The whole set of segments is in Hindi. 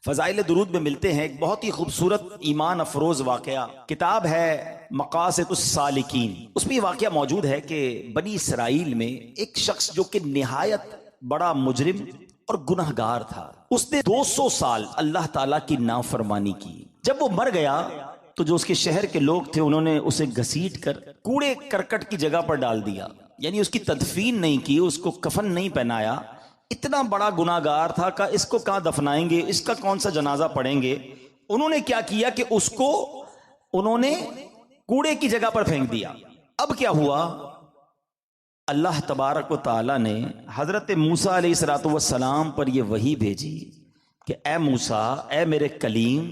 फ़ज़ाइल दुरूद में मिलते हैं एक बहुत ही खूबसूरत ईमान अफरोज वाक़या। किताब है मक़ासिदुस सालिकीन। उसमें वाक़या मौजूद है कि बनी इसराइल में एक शख्स जो कि निहायत बड़ा मुजरिम और गुनहगार था, उसने 200 साल अल्लाह ताला की नाफरमानी की। जब वो मर गया तो जो उसके शहर के लोग थे उन्होंने उसे घसीट कर कूड़े करकट की जगह पर डाल दिया, यानी उसकी तदफीन नहीं की, उसको कफन नहीं पहनाया। इतना बड़ा गुनाहगार था कि इसको कहां दफनाएंगे, इसका कौन सा जनाजा पढ़ेंगे। उन्होंने क्या किया कि उसको उन्होंने कूड़े की जगह पर फेंक दिया। अब क्या हुआ, अल्लाह तबारक व तआला ने हजरत मूसा अलैहिस्सलातु वस्सलाम पर यह वही भेजी कि ए मूसा, ए मेरे कलीम,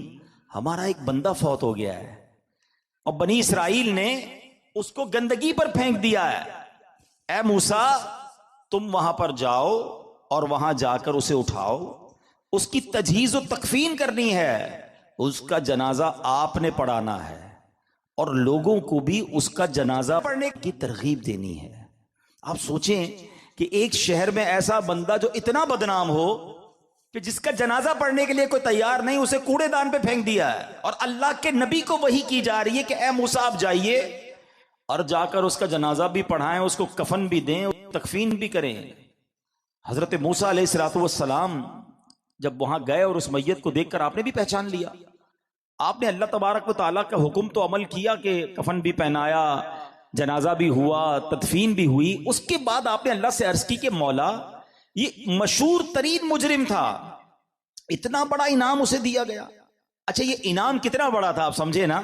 हमारा एक बंदा फौत हो गया है और बनी इसराइल ने उसको गंदगी पर फेंक दिया है। ए मूसा, तुम वहां पर जाओ और वहां जाकर उसे उठाओ, उसकी तजहीज और तकफीन करनी है, उसका जनाजा आपने पढ़ाना है और लोगों को भी उसका जनाजा पढ़ने की तरगीब देनी है। आप सोचें कि एक शहर में ऐसा बंदा जो इतना बदनाम हो कि जिसका जनाजा पढ़ने के लिए कोई तैयार नहीं, उसे कूड़ेदान पे फेंक दिया है। और अल्लाह के नबी को वही की जा रही है कि ए मूसा, आप जाइए और जाकर उसका जनाजा भी पढ़ाएं, उसको कफन भी दें, तकफीन भी करें। हजरत मूसा अलैहिस्सलातु वस्सलाम जब वहां गए और उस मैयत को देखकर आपने भी पहचान लिया, आपने अल्लाह तबारक व तआला का हुक्म तो अमल किया कि कफन भी पहनाया, जनाजा भी हुआ, तदफीन भी हुई। उसके बाद आपने अल्लाह से अर्ज की कि मौला, ये मशहूर तरीन मुजरिम था, इतना बड़ा इनाम उसे दिया गया। अच्छा, ये इनाम कितना बड़ा था आप समझे ना,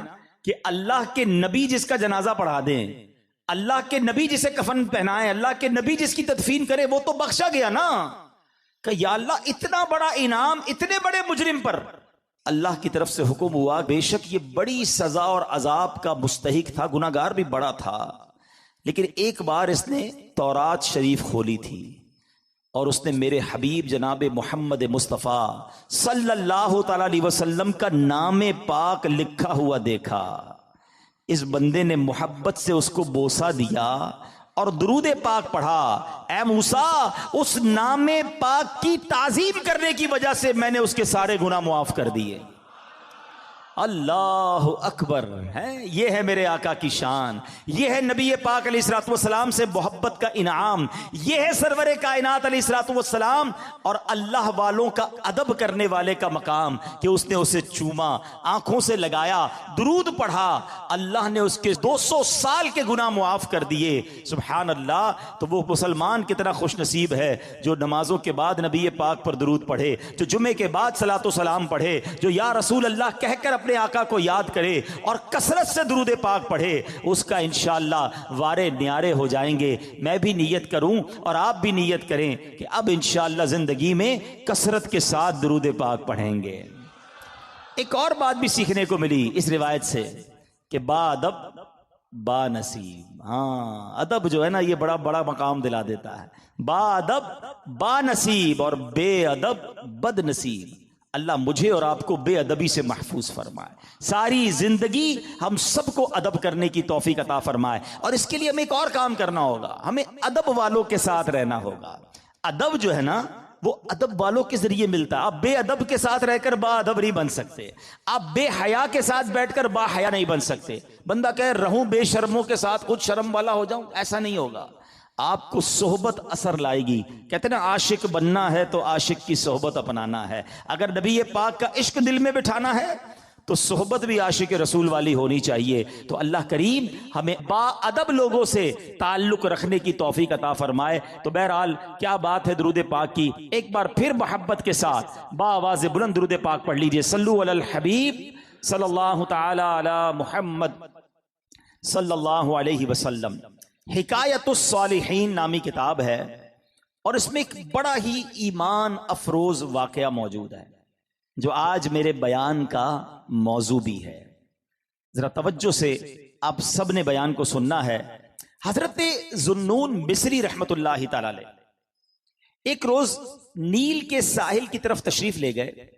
कि अल्लाह के नबी जिसका जनाजा पढ़ा दें, अल्लाह के नबी जिसे कफन पहनाए, अल्लाह के नबी जिसकी तदफीन करे, वो तो बख्शा गया ना। कि या अल्लाह, इतना बड़ा इनाम इतने बड़े मुजरिम पर। अल्लाह की तरफ से हुक्म हुआ, बेशक ये बड़ी सजा और अजाब का मुस्तहिक था, गुनाहगार भी बड़ा था, लेकिन एक बार इसने तौरात शरीफ खोली थी और उसने मेरे हबीब जनाब मोहम्मद मुस्तफ़ा सल्लल्लाहु तआला अलैहि वसल्लम का नाम पाक लिखा हुआ देखा। इस बंदे ने मोहब्बत से उसको बोसा दिया और दुरूद पाक पढ़ा। ए मूसा, उस नाम पाक की ताजीम करने की वजह से मैंने उसके सारे गुनाह मुआफ कर दिए। अल्लाह अकबर है, ये है मेरे आका की शान, ये है नबी पाक अलैहिस्सलातु वस्सलाम से मोहब्बत का इनाम, ये है सरवरे कायनात अलैहिस्सलातु वस्सलाम और अल्लाह वालों का अदब करने वाले का मकाम कि उसने उसे चूमा, आंखों से लगाया, दुरूद पढ़ा, अल्लाह ने उसके 200 साल के गुनाह मुआफ कर दिए। सुभान अल्लाह। तो वो मुसलमान कितना खुश नसीब है जो नमाजों के बाद नबी पाक पर दुरूद पढ़े, जो जुमे के बाद सलातो सलाम पढ़े, जो या रसूल अल्लाह कहकर अपने आका को याद करे और कसरत से दुरूद पाक पढ़े, उसका इंशाअल्लाह वारे न्यारे हो जाएंगे। मैं भी नीयत करूं और आप भी नीयत करें कि अब इंशाअल्लाह जिंदगी में कसरत के साथ दुरूद पाक पढ़ेंगे। एक और बात भी सीखने को मिली इस रिवायत से कि बाअदब बा नसीब। हाँ, अदब जो है ना, ये बड़ा बड़ा मकाम दिला देता है। बाअदब बा नसीब और बेअदब बद नसीब। अल्लाह मुझे और आपको बेअदबी से महफूज फरमाए, सारी जिंदगी हम सबको अदब करने की तौफीक अता फरमाए। और इसके लिए हमें एक और काम करना होगा, हमें अदब वालों के साथ रहना होगा। अदब जो है ना, वो अदब वालों के जरिए मिलता है। आप बेअदब के साथ रहकर बाअदब नहीं बन सकते, आप बेहया के साथ बैठकर बाहया नहीं बन सकते। बंदा कहे रहूं बेशर्मों के साथ, खुद शर्म वाला हो जाऊं, ऐसा नहीं होगा। आपको सोहबत असर लाएगी। कहते ना, आशिक बनना है तो आशिक की सोहबत अपनाना है। अगर नबी पाक का इश्क दिल में बिठाना है तो सोहबत भी आशिक रसूल वाली होनी चाहिए। तो अल्लाह करीम हमें बाअदब लोगों से ताल्लुक रखने की तौफीक अता फरमाए। तो बहरहाल क्या बात है दुरूद पाक की। एक बार फिर मोहब्बत के साथ बाआवाज़ बुलंद दुरूद पाक पढ़ लीजिए। सल्लु अलल हबीब सल्लल्लाहु तआला अला मुहम्मद सल्लल्लाहु अलैहि वसल्लम। हिकायतुस सालिहीन नामी किताब है और इसमें एक बड़ा ही ईमान अफरोज वाकया मौजूद है जो आज मेरे बयान का मौजू भी है। जरा तवज्जो से आप सब ने बयान को सुनना है। हजरत जुन्नून मिस्री रहमतुल्लाहि तआला अलैह एक रोज नील के साहिल की तरफ तशरीफ ले गए।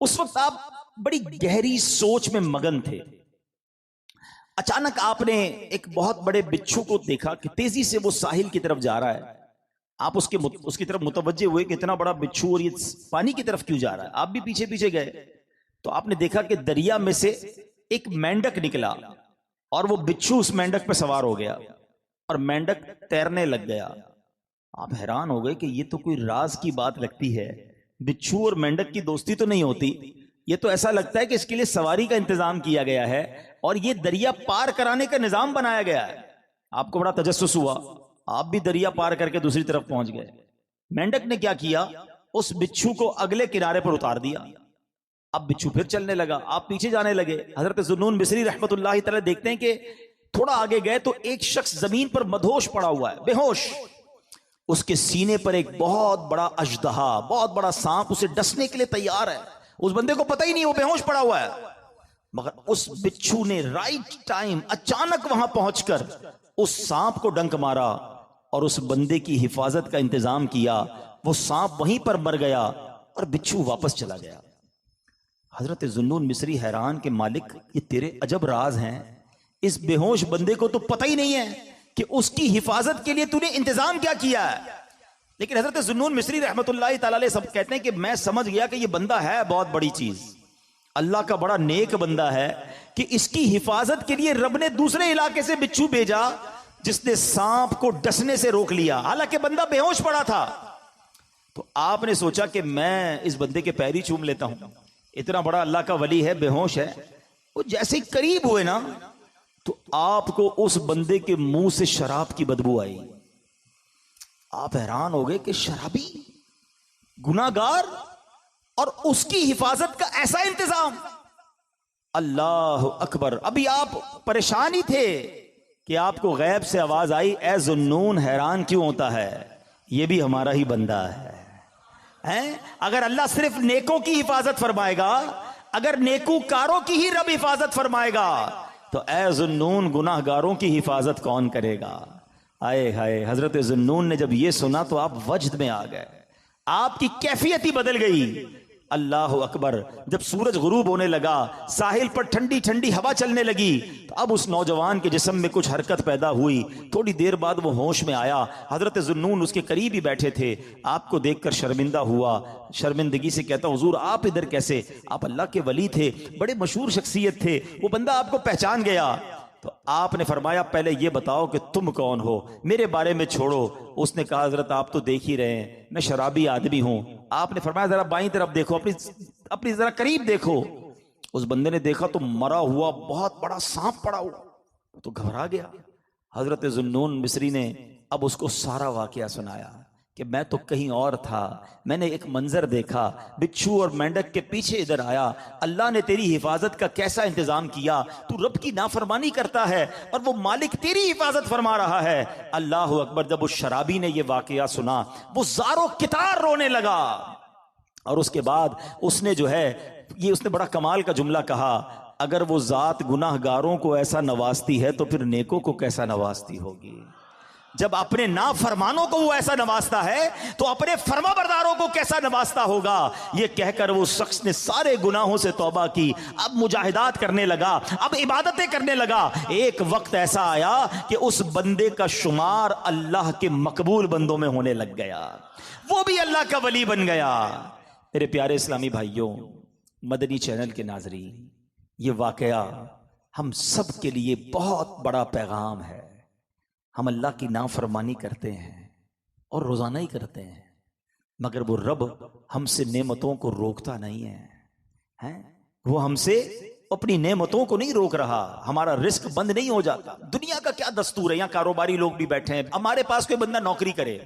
उस वक्त आप बड़ी गहरी सोच में मगन थे। अचानक आपने एक बहुत बड़े बिच्छू को देखा कि तेजी से वो साहिल की तरफ जा रहा है। आप उसकी तरफ मुतवज्जे हुए कि इतना बड़ा बिच्छू और ये पानी की तरफ क्यों जा रहा है, आप भी पीछे पीछे गए तो आपने देखा कि दरिया में से एक मेंढक निकला और वो बिच्छू उस मेंढक पे सवार हो गया और मेंढक तैरने लग गया। आप हैरान हो गए कि ये तो कोई राज की बात लगती है, बिच्छू और मेंढक की दोस्ती तो नहीं होती, ये तो ऐसा लगता है कि इसके लिए सवारी का इंतजाम किया गया है और ये दरिया पार कराने का निजाम बनाया गया है। आपको बड़ा तजस्सुस हुआ, आप भी दरिया पार करके दूसरी तरफ पहुंच गए। मेंढक ने क्या किया, उस बिच्छू को अगले किनारे पर उतार दिया। अब बिच्छू फिर चलने लगा, आप पीछे जाने लगे। हजरत ज़ुन्नून मिस्री रहमतुल्लाह तआला देखते हैं कि थोड़ा आगे गए तो एक शख्स जमीन पर मदहोश पड़ा हुआ है, बेहोश। उसके सीने पर एक बहुत बड़ा अजदहा, बहुत बड़ा सांप उसे डसने के लिए तैयार है। उस बंदे को पता ही नहीं वो बेहोश पड़ा हुआ है, मगर उस बिच्छू ने राइट टाइम अचानक वहां पहुंचकर उस सांप को डंक मारा और उस बंदे की हिफाजत का इंतजाम किया। वो सांप वहीं पर मर गया और बिच्छू वापस चला गया। हजरत ज़ुन्नून मिस्री हैरान के मालिक, ये तेरे अजब राज हैं, इस बेहोश बंदे को तो पता ही नहीं है कि उसकी हिफाजत के लिए तूने इंतजाम क्या किया है। लेकिन हजरत ज़ुन्नून मिस्री रहमतुल्लाह तआला अलैह सब कहते हैं कि मैं समझ गया कि ये बंदा है बहुत बड़ी चीज, अल्लाह का बड़ा नेक बंदा है कि इसकी हिफाजत के लिए रब ने दूसरे इलाके से बिच्छू भेजा जिसने सांप को डसने से रोक लिया, हालांकि बंदा बेहोश पड़ा था। तो आपने सोचा कि मैं इस बंदे के पैर ही चूम लेता हूं, इतना बड़ा अल्लाह का वली है, बेहोश है। वो जैसे ही करीब हुए ना तो आपको उस बंदे के मुंह से शराब की बदबू आई। आप हैरान हो गए कि शराबी, गुनाहगार, और उसकी हिफाजत का ऐसा इंतजाम। अल्लाह अकबर। अभी आप परेशान ही थे कि आपको गैब से आवाज आई, ए ज़ुन्नून हैरान क्यों होता है, ये भी हमारा ही बंदा है? अगर अल्लाह सिर्फ नेकों की हिफाजत फरमाएगा, अगर नेकूकारों की ही रब हिफाजत फरमाएगा, तो ए ज़ुन्नून गुनाहगारों की हिफाजत कौन करेगा? आए हाय। हजरत ज़ुन्नून ने जब ये सुना तो आप वजद में आ गए, आपकी कैफियत ही बदल गई। अल्लाह अकबर। जब सूरज गुरूब होने लगा, साहिल पर ठंडी ठंडी हवा चलने लगी, तो अब उस नौजवान के जिस्म में कुछ हरकत पैदा हुई। थोड़ी देर बाद वो होश में आया। हजरत ज़ुन्नून उसके करीब ही बैठे थे, आपको देखकर शर्मिंदा हुआ, शर्मिंदगी से कहता, हुजूर आप इधर कैसे? आप अल्लाह के वली थे, बड़े मशहूर शख्सियत थे, वो बंदा आपको पहचान गया। तो आपने फरमाया पहले ये बताओ कि तुम कौन हो, मेरे बारे में छोड़ो। उसने कहा हजरत आप तो देख ही रहे हैं, मैं शराबी आदमी हूं। आपने फरमाया जरा बाईं तरफ देखो, अपनी जरा करीब देखो। उस बंदे ने देखा तो मरा हुआ बहुत बड़ा सांप पड़ा हुआ, तो घबरा गया। हजरत ज़ुन्नून मिस्री ने अब उसको सारा वाकया सुनाया कि मैं तो कहीं और था, मैंने एक मंजर देखा, बिच्छू और मेंढक के पीछे इधर आया, अल्लाह ने तेरी हिफाजत का कैसा इंतजाम किया, तू रब की नाफरमानी करता है और वो मालिक तेरी हिफाजत फरमा रहा है। अल्लाह अकबर। जब उस शराबी ने ये वाकया सुना, वो ज़ारो कितार रोने लगा और उसके बाद उसने जो है ये उसने बड़ा कमाल का जुमला कहा, अगर वो जात गुनाहगारों को ऐसा नवाजती है तो फिर नेकों को कैसा नवाजती होगी। जब अपने नाफरमानों को वो ऐसा नवाजता है तो अपने फरमाबरदारों को कैसा नवाजता होगा। ये कहकर वो शख्स ने सारे गुनाहों से तौबा की, अब मुजाहिदात करने लगा, अब इबादतें करने लगा। एक वक्त ऐसा आया कि उस बंदे का शुमार अल्लाह के मकबूल बंदों में होने लग गया, वो भी अल्लाह का वली बन गया। मेरे प्यारे इस्लामी भाइयों, मदनी चैनल के नाजरीन, ये वाकया हम सब के लिए बहुत बड़ा पैगाम है। हम अल्लाह की नाफरमानी करते हैं और रोजाना ही करते हैं, मगर वो रब हमसे नेमतों को रोकता नहीं है, वो हमसे अपनी नेमतों को नहीं रोक रहा, हमारा रिस्क बंद नहीं हो जाता। दुनिया का क्या दस्तूर है, यहाँ कारोबारी लोग भी बैठे हैं, हमारे पास कोई बंदा नौकरी करे,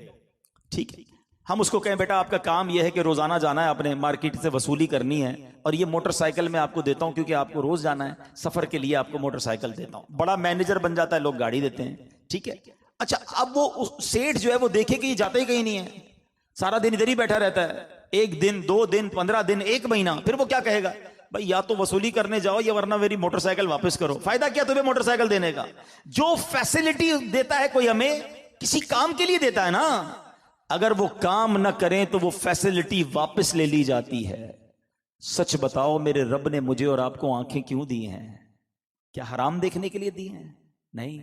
ठीक है, हम उसको कहें बेटा आपका काम यह है कि रोजाना जाना है, अपने मार्केट से वसूली करनी है, और ये मोटरसाइकिल मैं आपको देता हूं क्योंकि आपको रोज जाना है, सफर के लिए आपको मोटरसाइकिल देता हूं। बड़ा मैनेजर बन जाता है, लोग गाड़ी देते हैं, ठीक है। अच्छा, अब वो सेठ जो है वो देखे कि ये जाता ही कहीं नहीं है, सारा दिन इधर ही बैठा रहता है, एक दिन, 2 दिन, 15 दिन, 1 महीना, फिर वो क्या कहेगा, भाई या तो वसूली करने जाओ या वरना मेरी मोटरसाइकिल वापस करो। फायदा क्या तुम्हें मोटरसाइकिल देने का? जो फैसिलिटी देता है कोई हमें, किसी काम के लिए देता है ना। अगर वो काम ना करें तो वो फैसिलिटी वापस ले ली जाती है। सच बताओ, मेरे रब ने मुझे और आपको आंखें क्यों दी हैं? क्या हराम देखने के लिए दी हैं? नहीं,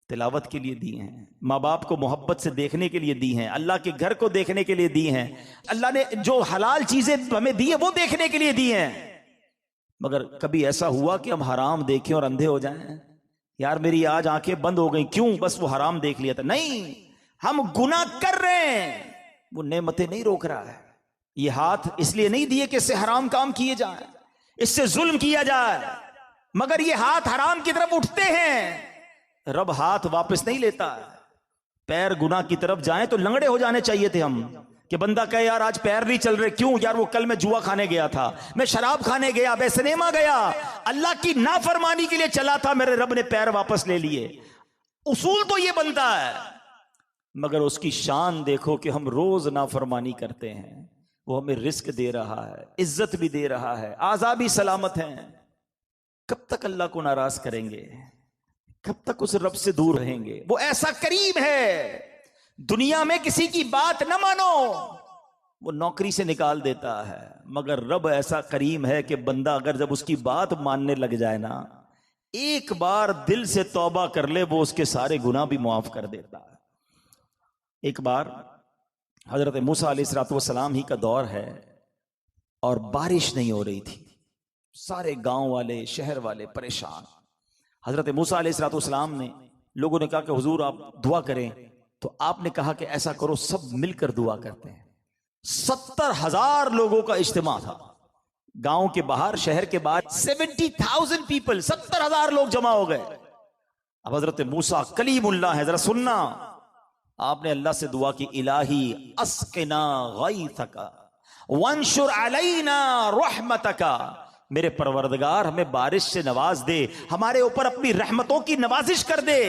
तिलावत के लिए दी हैं, माँ बाप को मोहब्बत से देखने के लिए दी हैं, अल्लाह के घर को देखने के लिए दी हैं, अल्लाह ने जो हलाल चीजें हमें दी है वो देखने के लिए दी हैं। मगर कभी ऐसा हुआ कि हम हराम देखें और अंधे हो जाएं? यार मेरी आज आंखें बंद हो गई, क्यों? बस वो हराम देख लिया था। नहीं, हम गुनाह कर रहे हैं, वो नेमतें नहीं रोक रहा है। ये हाथ इसलिए नहीं दिए कि इससे हराम काम किए जाए, इससे जुल्म किया जाए, मगर ये हाथ हराम की तरफ उठते हैं, रब हाथ वापस नहीं लेता। पैर गुनाह की तरफ जाएं तो लंगड़े हो जाने चाहिए थे हम, कि बंदा कहे यार आज पैर नहीं चल रहे, क्यों? यार वो कल मैं जुआ खाने गया था, मैं शराब खाने गया, मैं सिनेमा गया, अल्लाह की नाफरमानी के लिए चला था, मेरे रब ने पैर वापस ले लिए। उसूल तो ये बनता है, मगर उसकी शान देखो कि हम रोज नाफरमानी करते हैं। वो हमें रिस्क दे रहा है, इज्जत भी दे रहा है, आजादी सलामत है। कब तक अल्लाह को नाराज करेंगे? कब तक उस रब से दूर रहेंगे? वो ऐसा करीम है, दुनिया में किसी की बात न मानो, वो नौकरी से निकाल देता है, मगर रब ऐसा करीम है कि बंदा अगर जब उसकी बात मानने लग जाए ना, एक बार दिल से तौबा कर ले, वो उसके सारे गुनाह भी माफ कर देता है। एक बार हजरत मूसा अलैहिस्सलाम ही का दौर है और बारिश नहीं हो रही थी, सारे गांव वाले शहर वाले परेशान। हजरत मूसा अलैहिस्सलाम ने, लोगों ने कहा कि हुजूर आप दुआ करें, तो आपने कहा कि ऐसा करो सब मिलकर दुआ करते हैं। 70,000 लोगों का इज्तिमा था गांव के बाहर, शहर के बाहर 70,000 पीपल, 70,000 लोग जमा हो गए। अब हजरत मूसा कलीमुल्लाह है, जरा सुनना, आपने अल्लाह से दुआ की, इलाही अस्किना गैथका वंशुर अलैना रहमतका, मेरे परवरदिगार हमें बारिश से नवाज दे, हमारे ऊपर अपनी रहमतों की नवाजिश कर दे।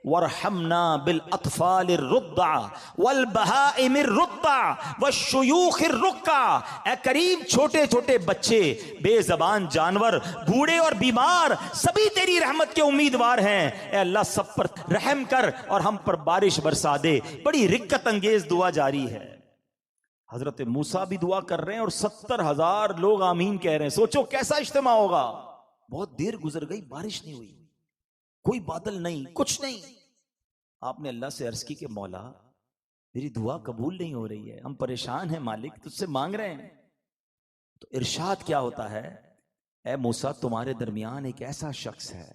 वरहमना बिल अतफालिर रुद्दा वल बहाइमिर रुद्दा वशुयूखिर रुक्का, ए करीम छोटे छोटे बच्चे, बेजबान जानवर, बूढ़े और बीमार सभी तेरी रहमत के उम्मीदवार हैं। ए अल्लाह सब पर रहम कर और हम पर बारिश बरसा दे। बड़ी रिक्कत अंगेज दुआ जारी है। हजरत मूसा भी दुआ कर रहे हैं और 70,000 लोग आमीन कह रहे हैं। सोचो कैसा इज्तिमा होगा। बहुत देर गुजर गई, बारिश नहीं हुई, कोई बादल नहीं, कुछ नहीं। आपने अल्लाह से अर्ज की कि मौला मेरी दुआ कबूल नहीं हो रही है, हम परेशान हैं मालिक, तुझसे मांग रहे हैं। तो इरशाद क्या होता है, ए मूसा तुम्हारे दरमियान एक ऐसा शख्स है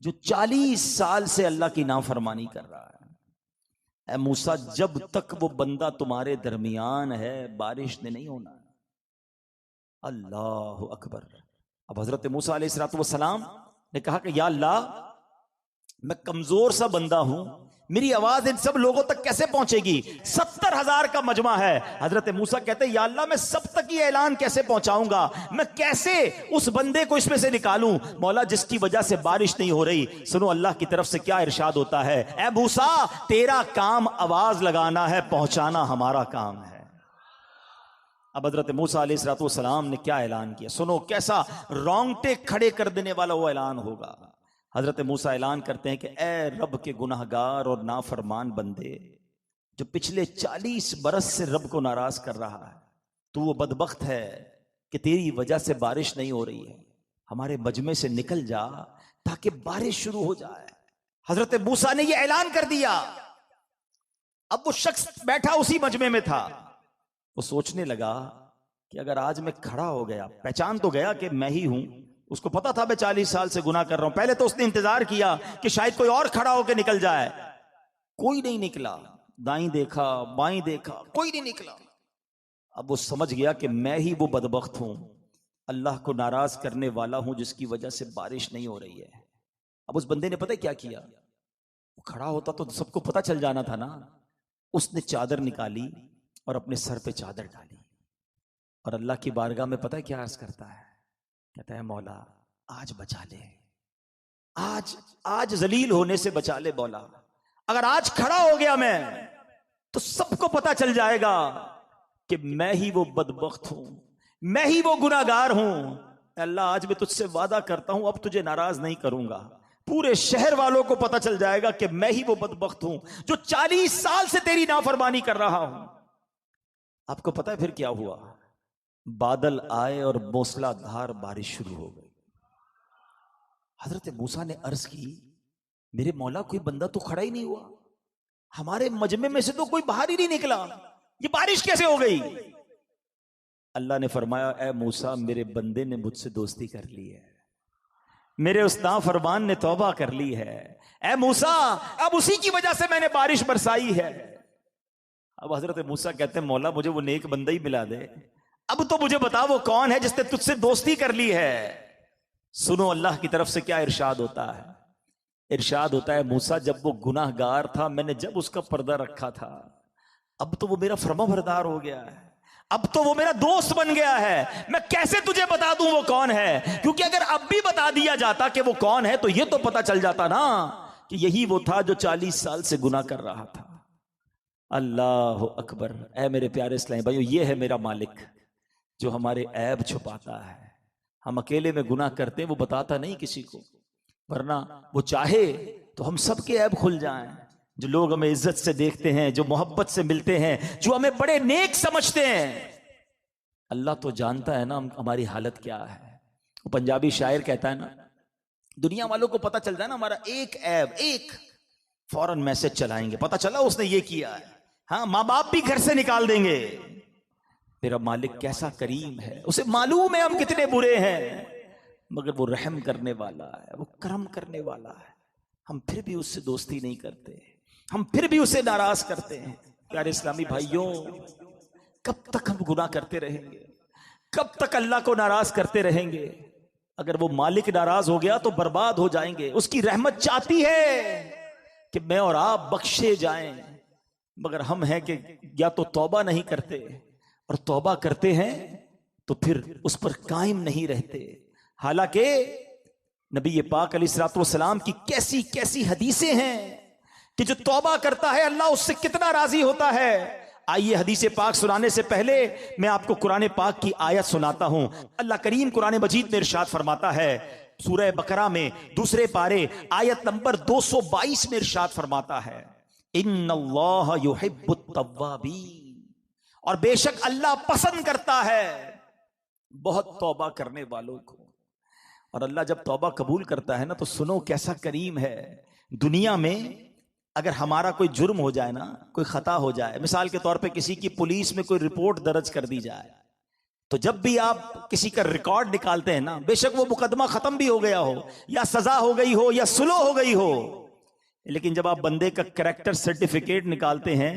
जो 40 साल से अल्लाह की नाफरमानी कर रहा है। ए मूसा जब तक वो बंदा तुम्हारे दरमियान है बारिश ने नहीं होना। अल्लाह अकबर। अब हजरत मूसा अलैहिस्सलाम ने कहा कि या अल्लाह मैं कमजोर सा बंदा हूं, मेरी आवाज इन सब लोगों तक कैसे पहुंचेगी? 70,000 का मजमा है। हजरत मूसा कहते या अल्लाह मैं सब तक ये ऐलान कैसे पहुंचाऊंगा, मैं कैसे उस बंदे को इसमें से निकालूं? मौला जिसकी वजह से बारिश नहीं हो रही, सुनो अल्लाह की तरफ से क्या इरशाद होता है, ए मूसा तेरा काम आवाज लगाना है, पहुंचाना हमारा काम है। अब हजरत मूसा अलैहिस्सलाम ने क्या ऐलान किया, सुनो कैसा रोंगटे खड़े कर देने वाला वो ऐलान होगा। हजरत मूसा ऐलान करते हैं कि ए रब के गुनाहगार और नाफरमान बंदे, जो पिछले 40 बरस से रब को नाराज कर रहा है, तू वो बदबख्त है कि तेरी वजह से बारिश नहीं हो रही है, हमारे मजमे से निकल जा ताकि बारिश शुरू हो जाए। हजरत मूसा ने ये ऐलान कर दिया। अब वो शख्स बैठा उसी मजमे में था, वो सोचने लगा कि अगर आज मैं खड़ा हो गया, पहचान तो गया कि मैं ही हूं, उसको पता था मैं 40 साल से गुनाह कर रहा हूं। पहले तो उसने इंतजार किया कि शायद कोई और खड़ा होकर निकल जाए, कोई नहीं निकला। दाईं देखा बाईं देखा, कोई नहीं निकला। अब वो समझ गया कि मैं ही वो बदबख्त हूं, अल्लाह को नाराज करने वाला हूं, जिसकी वजह से बारिश नहीं हो रही है। अब उस बंदे ने पता है क्या किया, वो खड़ा होता तो सबको पता चल जाना था ना। उसने चादर निकाली और अपने सर पे चादर डाली और अल्लाह की बारगाह में पता है क्या अर्ज करता है, कहता है मौला आज बचा ले, आज जलील होने से बचा ले मौला। अगर आज खड़ा हो गया मैं तो सबको पता चल जाएगा कि मैं ही वो बदबख्त हूं, मैं ही वो गुनाहगार हूं। अल्लाह आज मैं तुझसे वादा करता हूं अब तुझे नाराज नहीं करूंगा। पूरे शहर वालों को पता चल जाएगा कि मैं ही वो बदबख्त हूं जो 40 साल से तेरी नाफरमानी कर रहा हूं। आपको पता है फिर क्या हुआ? बादल आए और मूसलाधार बारिश शुरू हो गई। हजरत मूसा ने अर्ज की मेरे मौला कोई बंदा तो खड़ा ही नहीं हुआ, हमारे मजमे में से तो कोई बाहर ही नहीं निकला, ये बारिश कैसे हो गई? अल्लाह ने फरमाया, ए मूसा, मेरे बंदे ने मुझसे दोस्ती कर ली है, मेरे उस नाफरमान ने तौबा कर ली है। ए मूसा, अब उसी की वजह से मैंने बारिश बरसाई है। अब हजरत मूसा कहते हैं, मौला मुझे वो नेक बंदा ही मिला दे, अब तो मुझे बता वो कौन है जिसने तुझसे दोस्ती कर ली है। सुनो अल्लाह की तरफ से क्या इरशाद होता है। इरशाद होता है, मूसा जब वो गुनाहगार था, मैंने जब उसका पर्दा रखा था, अब तो वो मेरा फरमाबरदार हो गया है, अब तो वो मेरा दोस्त बन गया है। मैं कैसे तुझे बता दूं वो कौन है, क्योंकि अगर अब भी बता दिया जाता कि वो कौन है तो ये तो पता चल जाता ना कि यही वो था जो 40 साल से गुनाह कर रहा था। अल्लाह अकबर। ऐ मेरे प्यारे इस्लामी भाइयों, ये है मेरा मालिक जो हमारे ऐब छुपाता है। हम अकेले में गुनाह करते हैं, वो बताता नहीं किसी को, वरना वो चाहे तो हम सबके ऐब खुल जाएं। जो लोग हमें इज्जत से देखते हैं, जो मोहब्बत से मिलते हैं, जो हमें बड़े नेक समझते हैं, अल्लाह तो जानता है ना हमारी हालत क्या है। वो पंजाबी शायर कहता है ना, दुनिया वालों को पता चल जाए ना हमारा एक ऐब, एक फौरन मैसेज चलाएंगे, पता चला उसने ये किया है। हाँ, माँ बाप भी घर से निकाल देंगे। मेरा मालिक कैसा करीम है, उसे मालूम है हम कितने बुरे हैं, मगर वो रहम करने वाला है, वो करम करने वाला है। हम फिर भी उससे दोस्ती नहीं करते, हम फिर भी उसे नाराज करते हैं। प्यारे इस्लामी भाइयों, कब तक हम गुनाह करते रहेंगे, कब तक अल्लाह को नाराज करते रहेंगे? अगर वो मालिक नाराज हो गया तो बर्बाद हो जाएंगे। उसकी रहमत चाहती है कि मैं और आप बख्शे जाएं, मगर हम हैं कि या तो तौबा नहीं करते, और तौबा करते हैं तो फिर उस पर कायम नहीं रहते। हालांकि नबी पाक अलैहिस्सलाम की कैसी कैसी हदीसें हैं कि जो तौबा करता है अल्लाह उससे कितना राजी होता है। आइए हदीस पाक सुनाने से पहले मैं आपको कुरान पाक की आयत सुनाता हूं। अल्लाह करीम कुरान मजीद में इरशाद फरमाता है, सूरह बकरा में दूसरे पारे आयत नंबर 222 में इरशाद फरमाता है, इन्नल्लाह युहिब्बुत तव्वाबीन, और बेशक अल्लाह पसंद करता है बहुत तौबा करने वालों को। और अल्लाह जब तौबा कबूल करता है ना, तो सुनो कैसा करीम है। दुनिया में अगर हमारा कोई जुर्म हो जाए ना, कोई खता हो जाए, मिसाल के तौर पे किसी की पुलिस में कोई रिपोर्ट दर्ज कर दी जाए, तो जब भी आप किसी का रिकॉर्ड निकालते हैं ना, बेशक वो मुकदमा खत्म भी हो गया हो, या सजा हो गई हो, या सुलह हो गई हो, लेकिन जब आप बंदे का कैरेक्टर सर्टिफिकेट निकालते हैं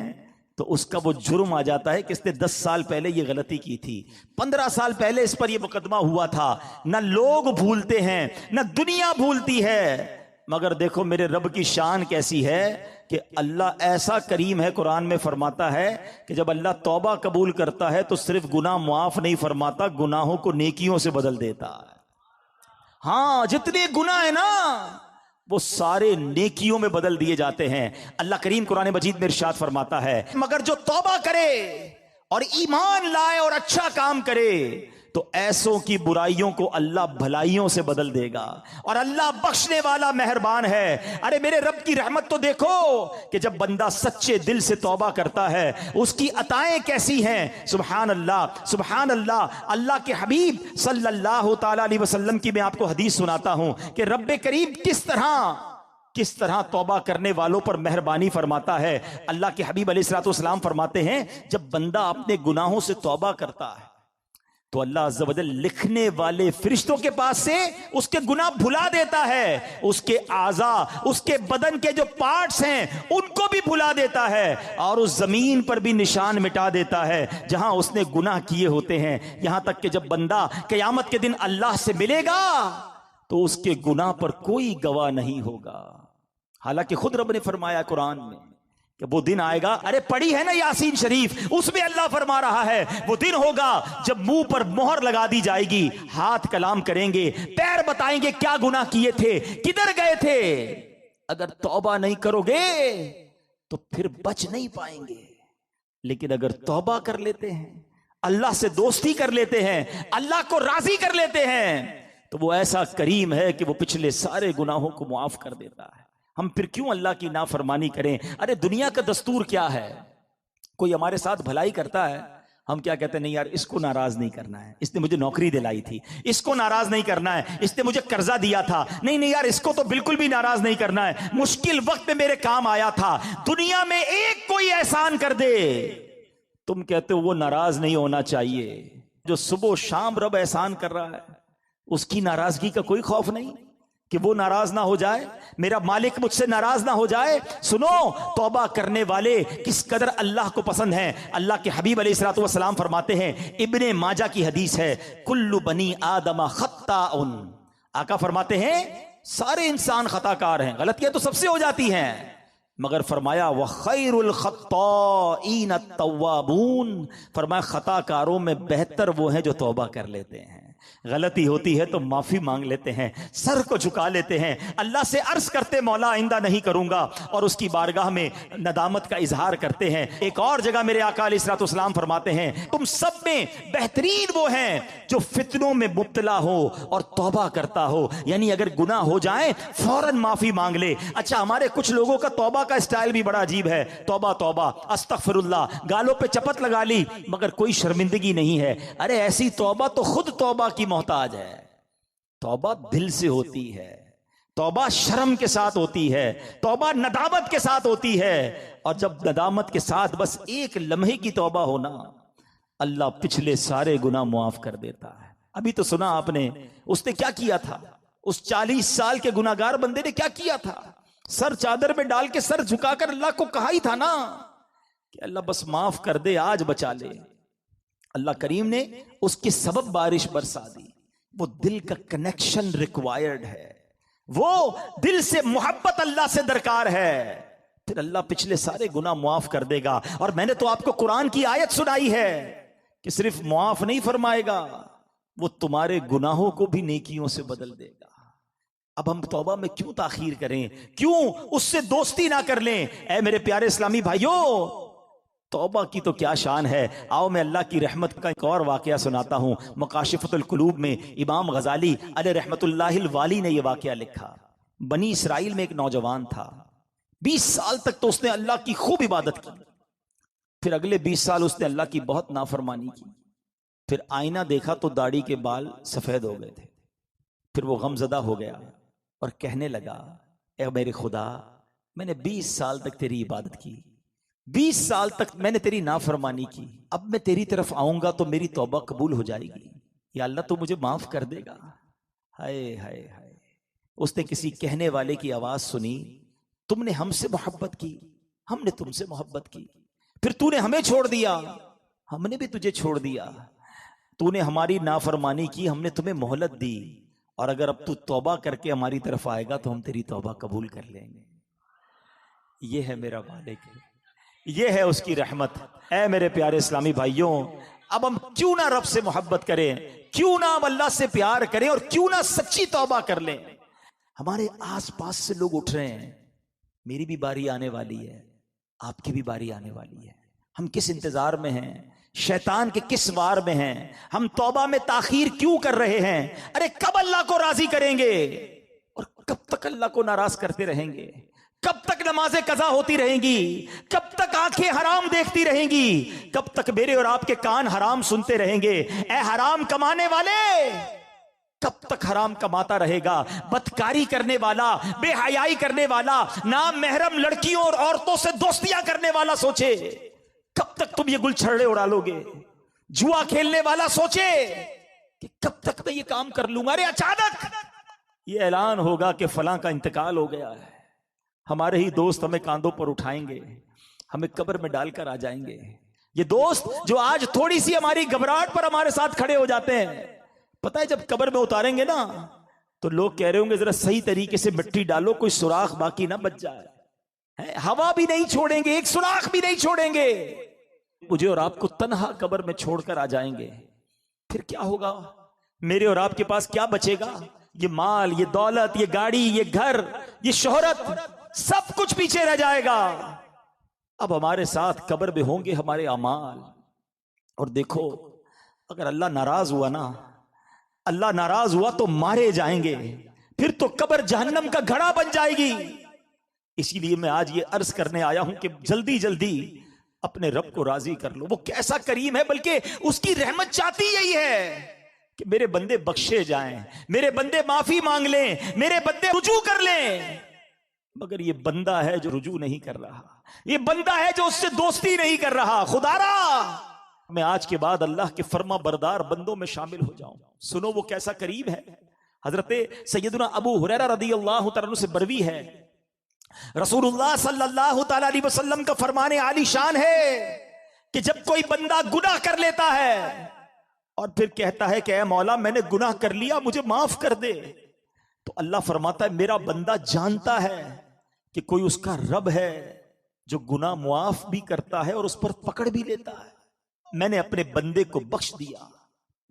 तो उसका वो जुर्म आ जाता है कि इसने 10 साल पहले ये गलती की थी, 15 साल पहले इस पर ये मुकदमा हुआ था। ना लोग भूलते हैं, ना दुनिया भूलती है, मगर देखो मेरे रब की शान कैसी है कि अल्लाह ऐसा करीम है। कुरान में फरमाता है कि जब अल्लाह तौबा कबूल करता है तो सिर्फ गुनाह मुआफ नहीं फरमाता, गुनाहों को नेकियों से बदल देता है। हाँ, जितने गुनाह है ना वो सारे नेकियों में बदल दिए जाते हैं। अल्लाह करीम कुरान मजीद में इरशाद फरमाता है, मगर जो तौबा करे और ईमान लाए और अच्छा काम करे तो ऐसों की बुराइयों को अल्लाह भलाइयों से बदल देगा, और अल्लाह बख्शने वाला मेहरबान है। अरे मेरे रब की रहमत तो देखो कि जब बंदा सच्चे दिल से तौबा करता है उसकी अताएं कैसी हैं। सुभान अल्लाह, सुभान अल्लाह। अल्लाह के हबीब सल्लल्लाहु ताला अलैहि वसल्लम की मैं आपको हदीस सुनाता हूं कि रब्बे करीम किस तरह तौबा करने वालों पर मेहरबानी फरमाता है। अल्लाह के हबीब अलैहिस्सलातु वस्सलाम फरमाते हैं, जब बंदा अपने गुनाहों से तौबा करता है तो अल्लाह अज़्ज़ व जल लिखने वाले फरिश्तों के पास से उसके गुनाह भुला देता है, उसके आज़ा, उसके बदन के जो पार्ट्स हैं उनको भी भुला देता है, और उस जमीन पर भी निशान मिटा देता है जहां उसने गुनाह किए होते हैं। यहां तक कि जब बंदा क़यामत के दिन अल्लाह से मिलेगा तो उसके गुनाह पर कोई गवाह नहीं होगा। हालांकि खुद रब ने फरमाया कुरान में कि वो दिन आएगा, अरे पढ़ी है ना यासीन शरीफ, उसमें अल्लाह फरमा रहा है वो दिन होगा जब मुंह पर मोहर लगा दी जाएगी, हाथ कलाम करेंगे, पैर बताएंगे क्या गुनाह किए थे, किधर गए थे। अगर तौबा नहीं करोगे तो फिर बच नहीं पाएंगे, लेकिन अगर तौबा कर लेते हैं, अल्लाह से दोस्ती कर लेते हैं, अल्लाह को राजी कर लेते हैं, तो वो ऐसा करीम है कि वो पिछले सारे गुनाहों को मुआफ कर देता है। हम फिर क्यों अल्लाह की नाफरमानी करें? अरे दुनिया का दस्तूर क्या है, कोई हमारे साथ भलाई करता है, हम क्या कहते हैं, नहीं यार इसको नाराज नहीं करना है, इसने मुझे नौकरी दिलाई थी, इसको नाराज नहीं करना है, इसने मुझे कर्जा दिया था, नहीं नहीं यार इसको तो बिल्कुल भी नाराज नहीं करना है, मुश्किल वक्त में मेरे काम आया था, दुनिया में एक कोई एहसान कर दे। तुम कहते हो वो नाराज नहीं होना चाहिए। जो सुबह शाम रब एहसान कर रहा है उसकी नाराजगी का कोई खौफ नहीं कि वो नाराज ना हो जाए, मेरा मालिक मुझसे नाराज ना हो जाए। सुनो, तौबा करने वाले किस कदर अल्लाह को पसंद हैं। अल्लाह के हबीब अलैहिस्सलातु वस्सलाम फरमाते हैं, इब्ने माजा की हदीस है, कुल्लु बनी आदम खत्ताउन। आका फरमाते हैं सारे इंसान खताकार हैं, गलतियां तो सबसे हो जाती हैं, मगर फरमाया वह खैरुल खत्ताईन तव्वाबून, फरमाया खताकारों में बेहतर वो हैं जो तौबा कर लेते हैं। गलती होती है तो माफी मांग लेते हैं, सर को झुका लेते हैं, अल्लाह से अर्ज करते मौला आइंदा नहीं करूंगा, और उसकी बारगाह में नदामत का इजहार करते हैं। एक और जगह मेरे आका अलैहिस्सलाम फरमाते हैं, तुम सब में बेहतरीन वो हैं जो फितनों में मुब्तला हो और तौबा करता हो, यानी अगर गुनाह हो जाए फौरन माफी मांग ले। अच्छा, हमारे कुछ लोगों का तौबा का स्टाइल भी बड़ा अजीब है, तौबा तौबा अस्तगफिरुल्लाह, गालों पे चपत लगा ली मगर कोई शर्मिंदगी नहीं है। अरे ऐसी तौबा तो खुद तौबा की मोहताज है। तौबा दिल से होती है, तौबा शर्म के साथ होती है, तौबा नदामत के साथ होती है, और जब नदामत के साथ बस एक लम्हे की तौबा होना, अल्लाह पिछले सारे गुनाह मुआफ कर देता है। अभी तो सुना आपने उसने क्या किया था, उस 40 साल के गुनाहगार बंदे ने क्या किया था, सर चादर में डाल के सर झुकाकर अल्लाह को कहा ही था ना कि अल्लाह बस माफ कर दे, आज बचा ले। अल्लाह करीम ने उसके सबब बारिश बरसा दी। वो दिल का कनेक्शन रिक्वायर्ड है, वो दिल से मोहब्बत अल्लाह से दरकार है, फिर अल्लाह पिछले सारे गुनाह मुआफ कर देगा। और मैंने तो आपको कुरान की आयत सुनाई है कि सिर्फ मुआफ नहीं फरमाएगा, वो तुम्हारे गुनाहों को भी नेकियों से बदल देगा। अब हम तौबा में क्यों ताखीर करें, क्यों उससे दोस्ती ना कर लें। ऐ मेरे प्यारे इस्लामी भाइयों, तौबा की तो क्या शान है। आओ मैं अल्लाह की रहमत का एक और वाकया सुनाता हूं। मकाशिफतुल कुलूब में इमाम गजाली अलैहि रहमतुल्लाहिल वाली ने यह वाकया लिखा। बनी इसराइल में एक नौजवान था, 20 साल तक तो उसने अल्लाह की खूब इबादत की, फिर अगले 20 साल उसने अल्लाह की बहुत नाफरमानी की। फिर आईना देखा तो दाढ़ी के बाल सफेद हो गए थे। फिर वो गमजदा हो गया और कहने लगा, ए मेरे खुदा, मैंने 20 साल तक तेरी इबादत की, 20 साल तक मैंने तेरी नाफरमानी की, अब मैं तेरी तरफ आऊंगा तो मेरी तौबा कबूल हो जाएगी, या अल्लाह तो मुझे माफ कर देगा। हाय हाय हाय। उसने किसी कहने वाले की आवाज सुनी, तुमने हमसे मोहब्बत की, हमने तुमसे मोहब्बत की, फिर तूने हमें छोड़ दिया, हमने भी तुझे छोड़ दिया, तूने हमारी नाफरमानी की, हमने तुम्हें मोहलत दी, और अगर अब तू तौबा करके हमारी तरफ आएगा तो हम तेरी तौबा कबूल कर लेंगे। ये है मेरा मालिक, ये है उसकी रहमत। ऐ मेरे प्यारे इस्लामी भाइयों, अब हम क्यों ना रब से मोहब्बत करें, क्यों ना हम अल्लाह से प्यार करें, और क्यों ना सच्ची तौबा कर लें। हमारे आसपास से लोग उठ रहे हैं, मेरी भी बारी आने वाली है, आपकी भी बारी आने वाली है। हम किस इंतजार में हैं, शैतान के किस वार में हैं, हम तौबा में ताखीर क्यों कर रहे हैं। अरे कब अल्लाह को राजी करेंगे और कब तक अल्लाह को नाराज करते रहेंगे, कब तक नमाजें कज़ा होती रहेंगी, कब तक आंखें हराम देखती रहेंगी, कब तक मेरे और आपके कान हराम सुनते रहेंगे। ऐ हराम कमाने वाले, कब तक हराम कमाता रहेगा। बदकारी करने वाला, बेहयाई करने वाला, नाम महरम लड़कियों और औरतों से दोस्तियां करने वाला सोचे कब तक तुम ये गुलछर्रे उड़ा लोगे। जुआ खेलने वाला सोचे कि कब तक मैं ये काम कर लूंगा। अरे अचानक ये ऐलान होगा कि फलां का इंतकाल हो गया है, हमारे ही दोस्त हमें कांधों पर उठाएंगे, हमें कब्र में डालकर आ जाएंगे। ये दोस्त जो आज थोड़ी सी हमारी घबराहट पर हमारे साथ खड़े हो जाते हैं, पता है जब कब्र में उतारेंगे ना तो लोग कह रहे होंगे जरा सही तरीके से मिट्टी डालो, कोई सुराख बाकी ना बच जाए। हवा भी नहीं छोड़ेंगे, एक सुराख भी नहीं छोड़ेंगे, मुझे और आपको तन्हा कब्र में छोड़कर आ जाएंगे। फिर क्या होगा, मेरे और आपके पास क्या बचेगा। ये माल, ये दौलत, ये गाड़ी, ये घर, ये शोहरत, सब कुछ पीछे रह जाएगा। अब हमारे साथ कब्र में होंगे हमारे अमाल। और देखो, अगर अल्लाह नाराज हुआ ना, अल्लाह नाराज हुआ तो मारे जाएंगे, फिर तो कब्र जहन्नम का घड़ा बन जाएगी। इसीलिए मैं आज ये अर्ज करने आया हूं कि जल्दी जल्दी अपने रब को राजी कर लो। वो कैसा करीम है, बल्कि उसकी रहमत चाहती यही है कि मेरे बंदे बख्शे जाएं, मेरे बंदे माफी मांग लें, मेरे बंदे रुजू कर लें। मगर ये बंदा है जो रुजू नहीं कर रहा, ये बंदा है जो उससे दोस्ती नहीं कर रहा। खुदारा मैं आज के बाद अल्लाह के फर्मा बरदार बंदों में शामिल हो जाऊं। सुनो वो कैसा करीब है। हजरत सैयदना अबू हुरैरा रदियल्लाहु तआला अन्हु से बरवी है, रसूलुल्लाह सल्लल्लाहु तआला अलैहि वसल्लम का फरमाने आली शान है कि जब कोई बंदा गुनाह कर लेता है और फिर कहता है कि ऐ मौला मैंने गुनाह कर लिया, मुझे माफ कर दे, तो अल्लाह फरमाता है मेरा बंदा जानता है कि कोई उसका रब है जो गुनाह मुआफ भी करता है और उस पर पकड़ भी लेता है। मैंने अपने बंदे को बख्श दिया।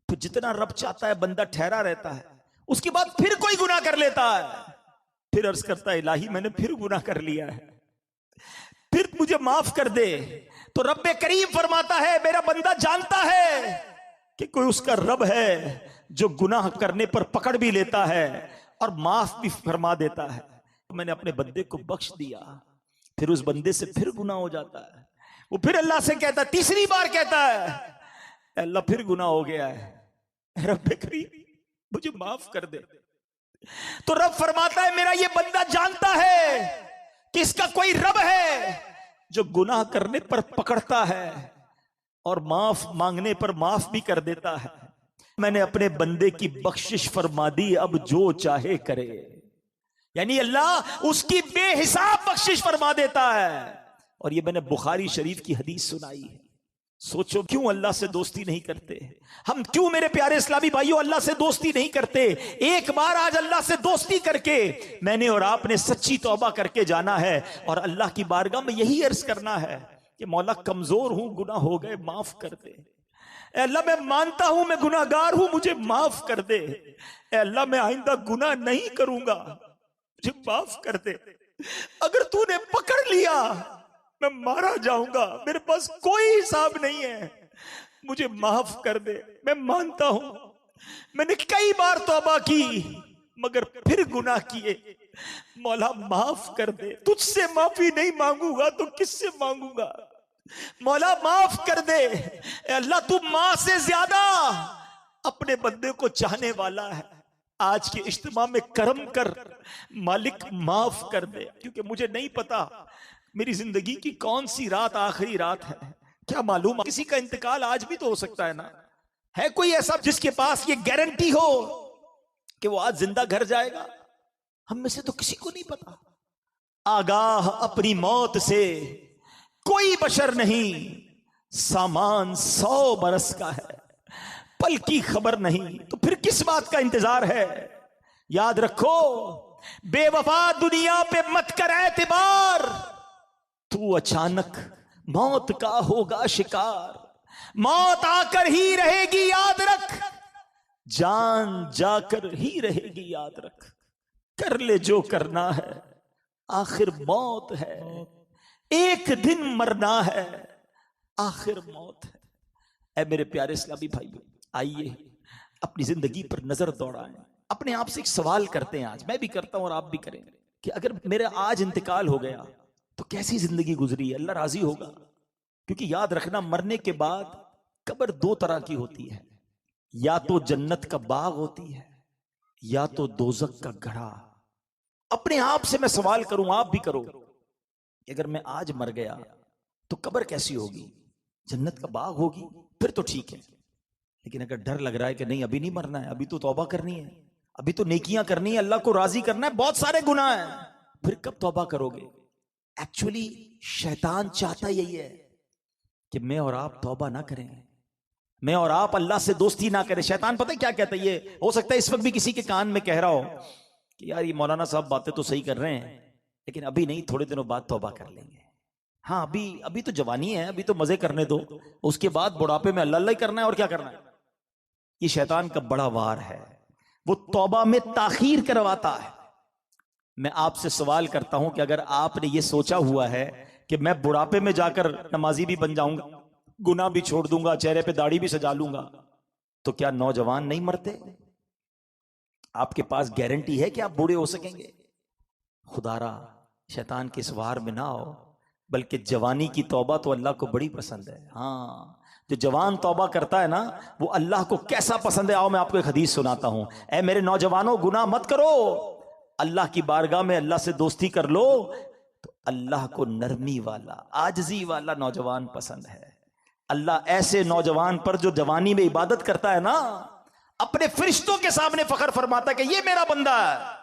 फिर जितना रब चाहता है बंदा ठहरा रहता है, उसके बाद फिर कोई गुनाह कर लेता है, फिर अर्ज करता है इलाही मैंने फिर गुनाह कर लिया है, फिर मुझे माफ कर दे। तो रब्बे करीम फरमाता है मेरा बंदा जानता है कि कोई उसका रब है जो गुनाह करने पर पकड़ भी लेता है और माफ भी फरमा देता है। तो मैंने अपने बंदे को बख्श दिया, फिर उस बंदे से फिर गुनाह हो जाता है, वो फिर अल्लाह से कहता है, तीसरी बार कहता है अल्लाह फिर गुनाह हो गया है, रब्बे करीम मुझे माफ कर दे। तो रब फरमाता है मेरा ये बंदा जानता है कि इसका कोई रब है जो गुनाह करने पर पकड़ता है और माफ मांगने पर माफ भी कर देता है। मैंने अपने बंदे की बख्शिश फरमा दी, अब जो चाहे करे। यानी अल्लाह उसकी बेहिसाब बख्शिश फरमा देता है। और ये मैंने बुखारी शरीफ की हदीस सुनाई है। सोचो क्यों अल्लाह से दोस्ती नहीं करते हम, क्यों मेरे प्यारे इस्लामी भाइयों अल्लाह से दोस्ती नहीं करते। एक बार आज अल्लाह से दोस्ती करके मैंने और आपने सच्ची तौबा करके जाना है और अल्लाह की बारगाह में यही अर्ज करना है कि मौला कमजोर हूं, गुनाह हो गए, माफ कर दे। अल्लाह मैं मानता हूं मैं गुनाहगार हूं, मुझे माफ कर दे। अल्लाह मैं आइंदा गुनाह नहीं करूंगा, मुझे माफ कर दे। अगर तूने पकड़ लिया मैं मारा जाऊंगा, मेरे पास कोई हिसाब नहीं है, मुझे माफ कर दे। मैं मानता हूं मैंने कई बार तौबा की मगर फिर गुनाह किए, मौला माफ कर दे। तुझसे माफी नहीं मांगूंगा तो किससे मांगूंगा, मौला माफ कर दे। अल्लाह तू मां से ज्यादा अपने बंदे को चाहने वाला है। आज के इज्तिमा में करम कर मालिक माफ कर दे, क्योंकि मुझे नहीं पता मेरी जिंदगी की कौन सी रात आखिरी रात है, क्या मालूम किसी का इंतकाल आज भी तो हो सकता है ना। है कोई ऐसा जिसके पास ये गारंटी हो कि वो आज जिंदा घर जाएगा? हम में से तो किसी को नहीं पता। आगाह अपनी मौत से कोई बशर नहीं, सामान 100 बरस का है, पल की खबर नहीं, तो फिर किस बात का इंतजार है। याद रखो बेवफा दुनिया पे मत कर एतबार, तू अचानक मौत का होगा शिकार। मौत आकर ही रहेगी याद रख, जान जाकर ही रहेगी याद रख। कर ले जो करना है, आखिर मौत है, एक दिन मरना है, आखिर मौत है। ऐ मेरे प्यारे इस्लामी भाइयों, आइए अपनी जिंदगी पर नजर दौड़ाएं, अपने आप से एक सवाल करते हैं। आज मैं भी करता हूं और आप भी करेंगे कि अगर मेरा आज इंतकाल हो गया तो कैसी जिंदगी गुजरी है, अल्लाह राजी होगा? क्योंकि याद रखना मरने के बाद कब्र 2 तरह की होती है, या तो जन्नत का बाग होती है या तो दोजक का गढ़ा। अपने आप से मैं सवाल करूं, आप भी करो, अगर मैं आज मर गया तो कब्र कैसी होगी? जन्नत का बाग होगी? फिर तो ठीक है। लेकिन अगर डर लग रहा है कि नहीं अभी नहीं मरना है, अभी तो तौबा करनी है, अभी तो नेकियां करनी है, अल्लाह को राजी करना है, बहुत सारे गुनाह हैं, फिर कब तौबा करोगे? एक्चुअली शैतान चाहता यही है कि मैं और आप तौबा ना करें, मैं और आप अल्लाह से दोस्ती ना करें। शैतान पता है क्या कहता है? ये हो सकता है इस वक्त भी किसी के कान में कह रहा हो कि यार ये मौलाना साहब बातें तो सही कर रहे हैं, लेकिन अभी नहीं, थोड़े दिनों बाद तौबा कर लेंगे। हाँ अभी तो जवानी है, अभी तो मजे करने दो, उसके बाद बुढ़ापे में अल्लाह अल्लाह ही करना है और क्या करना है। ये शैतान का बड़ा वार है, वो तौबा में ताखीर करवाता है। मैं आपसे सवाल करता हूं कि अगर आपने ये सोचा हुआ है कि मैं बुढ़ापे में जाकर नमाजी भी बन जाऊंगा, गुनाह भी छोड़ दूंगा, चेहरे पे दाढ़ी भी सजा लूंगा, तो क्या नौजवान नहीं मरते? आपके पास गारंटी है कि आप बूढ़े हो सकेंगे? खुदारा शैतान के इस वार में ना आओ। बल्कि जवानी की तौबा तो अल्लाह को बड़ी पसंद है। हाँ, जो जवान तौबा करता है ना, वो अल्लाह को कैसा पसंद है। आओ मैं आपको एक हदीस सुनाता हूं। ऐ मेरे नौजवानों, गुनाह मत करो, अल्लाह की बारगाह में अल्लाह से दोस्ती कर लो। तो अल्लाह को नरमी वाला, आजजी वाला नौजवान पसंद है। अल्लाह ऐसे नौजवान पर जो जवानी में इबादत करता है ना, अपने फरिश्तों के सामने फख्र फरमाता है कि ये मेरा बंदा है।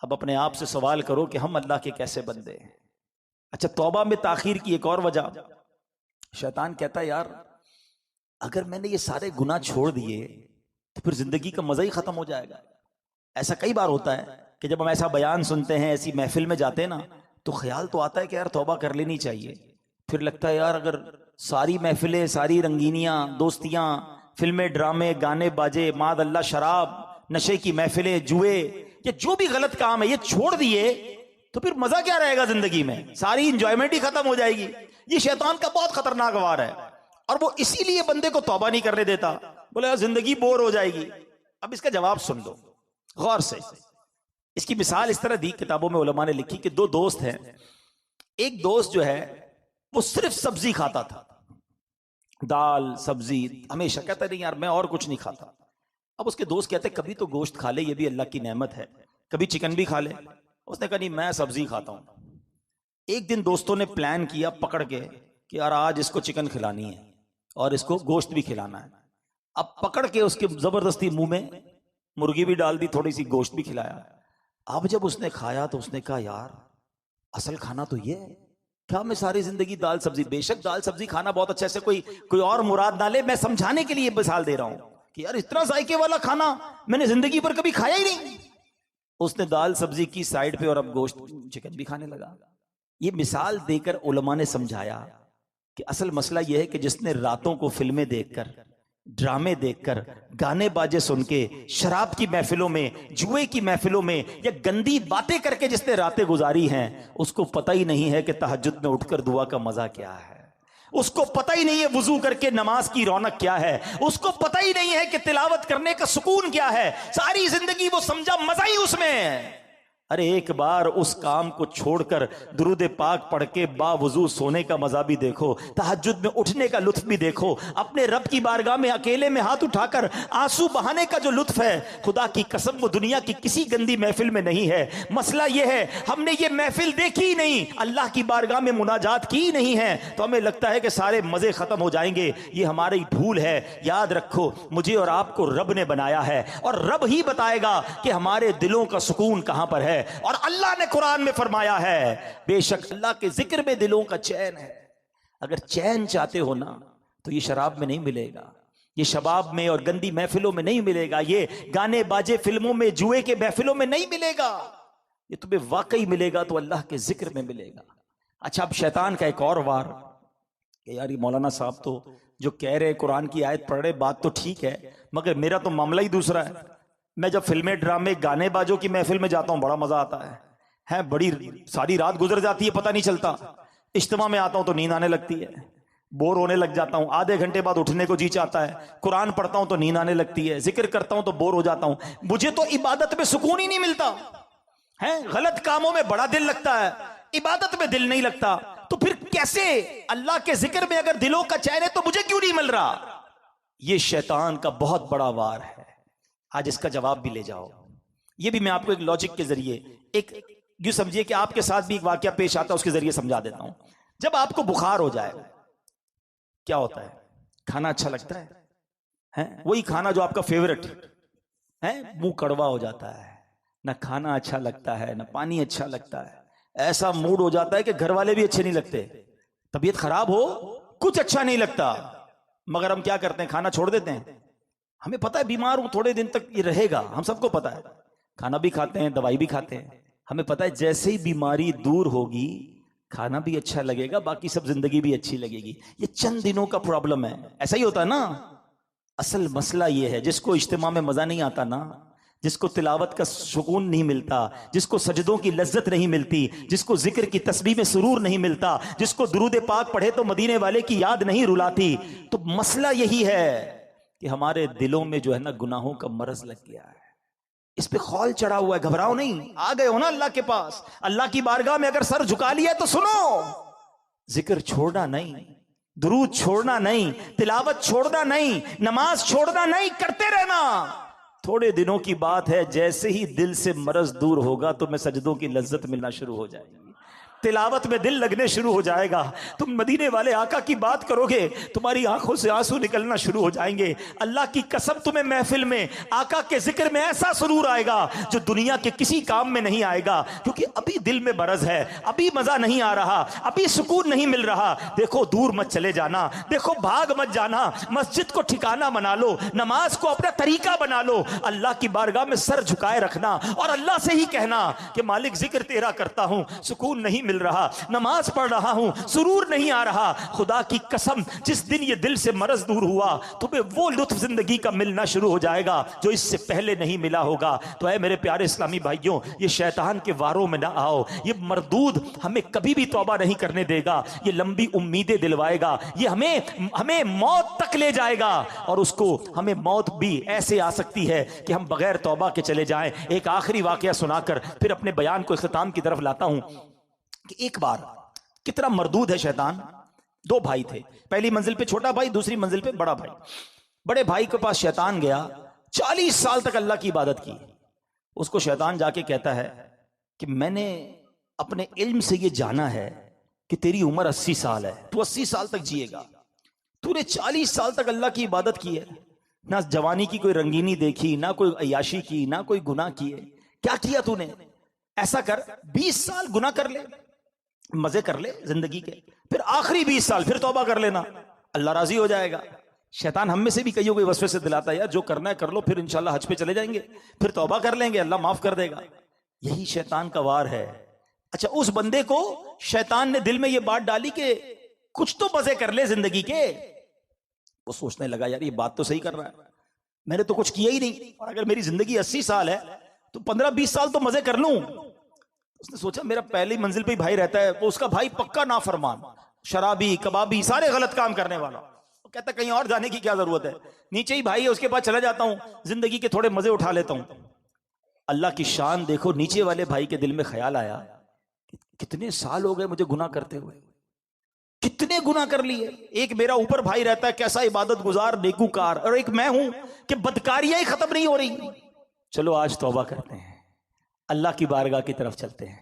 अब अपने आप से सवाल करो कि हम अल्लाह के कैसे बंदे हैं। अच्छा, तौबा में ताखीर की एक और वजह, शैतान कहता है यार अगर मैंने ये सारे गुनाह छोड़ दिए तो फिर जिंदगी का मजा ही खत्म हो जाएगा। ऐसा कई बार होता है कि जब हम ऐसा बयान सुनते हैं, ऐसी महफिल में जाते हैं ना, तो ख्याल तो आता है कि यार तौबा कर लेनी चाहिए। फिर लगता है यार अगर सारी महफिलें, सारी रंगीनियां, दोस्तियां, फिल्में, ड्रामे, गाने बाजे, माद अल्लाह, शराब, नशे की महफिलें, जुए, ये जो भी गलत काम है ये छोड़ दिए तो फिर मजा क्या रहेगा जिंदगी में, सारी इंजॉयमेंट ही खत्म हो जाएगी। ये शैतान का बहुत खतरनाक वार है और वो इसीलिए बंदे को तौबा नहीं करने देता। बोले यार जिंदगी बोर हो जाएगी। अब इसका जवाब सुन लो गौर से। इसकी मिसाल इस तरह दी, किताबों में उलमा ने लिखी कि दो दोस्त हैं। एक दोस्त जो है वो सिर्फ सब्जी खाता था, दाल सब्जी, हमेशा कहता नहीं यार मैं और कुछ नहीं खाता। अब उसके दोस्त कहते कभी तो गोश्त खा ले, ये भी अल्लाह की नेमत है, कभी चिकन भी खा ले। उसने कहा नहीं मैं सब्जी खाता हूं। एक दिन दोस्तों ने प्लान किया पकड़ के कि यार आज इसको चिकन खिलानी है और इसको गोश्त भी खिलाना है। अब पकड़ के उसके जबरदस्ती मुंह में मुर्गी भी डाल दी, थोड़ी सी गोश्त भी खिलाया। अब जब उसने खाया तो उसने कहा यार असल खाना तो ये है, क्या मैं सारी जिंदगी दाल सब्जी, बेशक दाल सब्जी खाना बहुत अच्छा है, कोई और मुराद ना ले, मैं समझाने के लिए मिसाल दे रहा हूं कि यार इतना जायके वाला खाना मैंने जिंदगी पर कभी खाया ही नहीं। उसने दाल सब्जी की साइड पे और अब गोश्त चिकन भी खाने लगा। ये मिसाल देकर उलमा ने समझाया कि असल मसला यह है कि जिसने रातों को फिल्में देखकर, ड्रामे देखकर, गाने बाजे सुन के, शराब की महफिलों में, जुए की महफिलों में या गंदी बातें करके जिसने रातें गुजारी हैं, उसको पता ही नहीं है कि तहज्जुद में उठकर दुआ का मजा क्या है। उसको पता ही नहीं है वुजू करके नमाज की रौनक क्या है। उसको पता ही नहीं है कि तिलावत करने का सुकून क्या है। सारी जिंदगी वो समझा मजा ही उसमें है। अरे एक बार उस काम को छोड़कर दुरूद पाक पढ़ के बावजूद सोने का मजा भी देखो, तहज्जुद में उठने का लुत्फ भी देखो, अपने रब की बारगाह में अकेले में हाथ उठाकर आंसू बहाने का जो लुत्फ है, खुदा की कसम वो दुनिया की किसी गंदी महफिल में नहीं है। मसला ये है हमने ये महफिल देखी ही नहीं, अल्लाह की बारगाह में मुनाजात की ही नहीं है, तो हमें लगता है कि सारे मजे खत्म हो जाएंगे। ये हमारी भूल है। याद रखो मुझे और आपको रब ने बनाया है और रब ही बताएगा कि हमारे दिलों का सुकून कहां पर है। और अल्लाह ने कुरान में फरमाया है बेशक अल्लाह के जिक्र में दिलों का चैन है। अगर चैन चाहते हो ना तो ये शराब में नहीं मिलेगा, ये शबाब में और गंदी महफिलों में नहीं मिलेगा, ये गाने बाजे फिल्मों में, जुए के महफिलों में नहीं मिलेगा। ये तुम्हें वाकई मिलेगा तो अल्लाह के जिक्र में मिलेगा। अच्छा, अब शैतान का एक और वार कि यार ये मौलाना साहब तो जो कह रहे कुरान की आयत पढ़ रहे, बात तो ठीक है, मगर मेरा तो मामला ही दूसरा है। मैं जब फिल्में, ड्रामे, गाने बाजों की महफिल में जाता हूं बड़ा मजा आता है, बड़ी सारी रात गुजर जाती है पता नहीं चलता। इज्तिमा में आता हूं तो नींद आने लगती है, बोर होने लग जाता हूं, आधे घंटे बाद उठने को जी चाहता है। कुरान पढ़ता हूं तो नींद आने लगती है, जिक्र करता हूं तो बोर हो जाता हूं। मुझे तो इबादत में सुकून ही नहीं मिलता है। गलत कामों में बड़ा दिल लगता है, इबादत में दिल नहीं लगता। तो फिर कैसे अल्लाह के जिक्र में अगर दिलों का चैन है तो मुझे क्यों नहीं मिल रहा? यह शैतान का बहुत बड़ा वार है। आज इसका जवाब भी ले जाओ। ये भी मैं आपको एक लॉजिक के जरिए, एक यूं समझिए कि आपके साथ भी एक वाकया पेश आता है, उसके जरिए समझा देता हूं। जब आपको बुखार हो जाए क्या होता है? खाना अच्छा लगता है? वही खाना जो आपका फेवरेट है, मुंह कड़वा हो जाता है, ना खाना अच्छा लगता है ना पानी अच्छा लगता है। ऐसा मूड हो जाता है कि घर वाले भी अच्छे नहीं लगते, तबीयत खराब हो कुछ अच्छा नहीं लगता, मगर हम क्या करते हैं? खाना छोड़ देते हैं। हमें पता है बीमार हूं, थोड़े दिन तक ये रहेगा, हम सबको पता है। खाना भी खाते हैं, दवाई भी खाते हैं। हमें पता है जैसे ही बीमारी दूर होगी खाना भी अच्छा लगेगा, बाकी सब जिंदगी भी अच्छी लगेगी। ये चंद दिनों का प्रॉब्लम है, ऐसा ही होता है ना। असल मसला ये है जिसको इज्तिमा में मजा नहीं आता ना, जिसको तिलावत का सुकून नहीं मिलता, जिसको सजदों की लज्जत नहीं मिलती, जिसको जिक्र की तस्बीह में सुरूर नहीं मिलता, जिसको दुरूद पाक पढ़े तो मदीने वाले की याद नहीं रुलाती, तो मसला यही है कि हमारे दिलों में जो है ना गुनाहों का मरज लग गया है, इस पे खौल चढ़ा हुआ है। घबराओ नहीं, आ गए हो ना अल्लाह के पास, अल्लाह की बारगाह में अगर सर झुका लिया तो सुनो, जिक्र छोड़ना नहीं, दुरूद छोड़ना नहीं, तिलावत छोड़ना नहीं, नमाज छोड़ना नहीं, करते रहना। थोड़े दिनों की बात है, जैसे ही दिल से मरज दूर होगा तो मैं सजदों की लज्जत मिलना शुरू हो जाएगी, तिलावत में दिल लगने शुरू हो जाएगा। तुम मदीने वाले आका की बात करोगे, तुम्हारी आंखों से आंसू निकलना शुरू हो जाएंगे। अल्लाह की कसम, तुम्हें महफिल में आका के जिक्र में ऐसा सुरूर आएगा जो दुनिया के किसी काम में नहीं आएगा, क्योंकि अभी दिल में बरज है, अभी मजा नहीं आ रहा, अभी सुकून नहीं मिल रहा। देखो दूर मत चले जाना, देखो भाग मत जाना, मस्जिद को ठिकाना बना लो, नमाज को अपना तरीका बना लो, अल्लाह की बारगाह में सर झुकाए रखना और अल्लाह से ही कहना कि मालिक जिक्र तेरा करता हूं, सुकून नहीं मिल रहा, नमाज पढ़ रहा हूं, सुरूर नहीं आ रहा। खुदा की कसम, जिस दिन ये दिल से मरज दूर हुआ, तुम्हें वो लुत्फ जिंदगी का मिलना शुरू हो जाएगा जो इससे पहले नहीं मिला होगा। तो ऐ मेरे प्यारे इस्लामी भाइयों, ये शैतान के वारों में ना आओ। ये मरदूद हमें कभी भी तौबा नहीं करने देगा, ये लंबी उम्मीदें दिलवाएगा, ये हमें मौत तक ले जाएगा, और उसको हमें मौत भी ऐसे आ सकती है कि हम बगैर तौबा के चले जाएं। एक आखिरी वाकया सुनाकर फिर अपने बयान को इख्तिताम की तरफ लाता हूं कि एक बार, कितना मरदूद है शैतान। दो भाई थे, पहली मंजिल पे छोटा भाई, दूसरी मंजिल पे बड़ा भाई। बड़े भाई के पास शैतान गया, 40 साल तक अल्लाह की इबादत की। उसको शैतान जाके कहता है कि मैंने अपने इल्म से ये जाना है कि तेरी उम्र 80 साल है, तू 80 साल तक जिएगा, तूने 40 साल तक अल्लाह की इबादत की है, ना जवानी की कोई रंगीनी देखी, ना कोई अयाशी की, ना कोई गुनाह किए, क्या किया तूने? ऐसा कर, 20 साल गुनाह कर ले, मजे कर ले जिंदगी के, फिर आखिरी 20 साल फिर तौबा कर लेना, अल्लाह राजी हो जाएगा। शैतान हम में से भी कईयों को वसवे से दिलाता है, यार जो करना है कर लो, फिर इंशाल्लाह हज पे चले जाएंगे, फिर तौबा कर लेंगे, अल्लाह माफ कर देगा। यही शैतान का वार है। अच्छा, उस बंदे को शैतान ने दिल में यह बात डाली कि कुछ तो मजे कर ले जिंदगी के। वो सोचने लगा, यार ये बात तो सही कर रहा है, मैंने तो कुछ किया ही नहीं, और अगर मेरी जिंदगी 80 साल है तो 15-20 साल तो मजे कर लूं। उसने सोचा, मेरा पहली मंजिल पे ही भाई रहता है, वो उसका भाई पक्का नाफरमान, शराबी, कबाबी, सारे गलत काम करने वाला। वो कहता कहीं और जाने की क्या जरूरत है, नीचे ही भाई है, उसके पास चला जाता हूं, जिंदगी के थोड़े मजे उठा लेता हूं। अल्लाह की शान देखो, नीचे वाले भाई के दिल में ख्याल आया, कितने साल हो गए मुझे गुनाह करते हुए, कितने गुनाह कर लिए। एक मेरा ऊपर भाई रहता है, कैसा इबादत गुजार, नेकूकार, और एक मैं हूं कि बदकारियां ही खत्म नहीं हो रही। चलो आज तौबा करते हैं, अल्लाह की बारगाह की तरफ चलते हैं।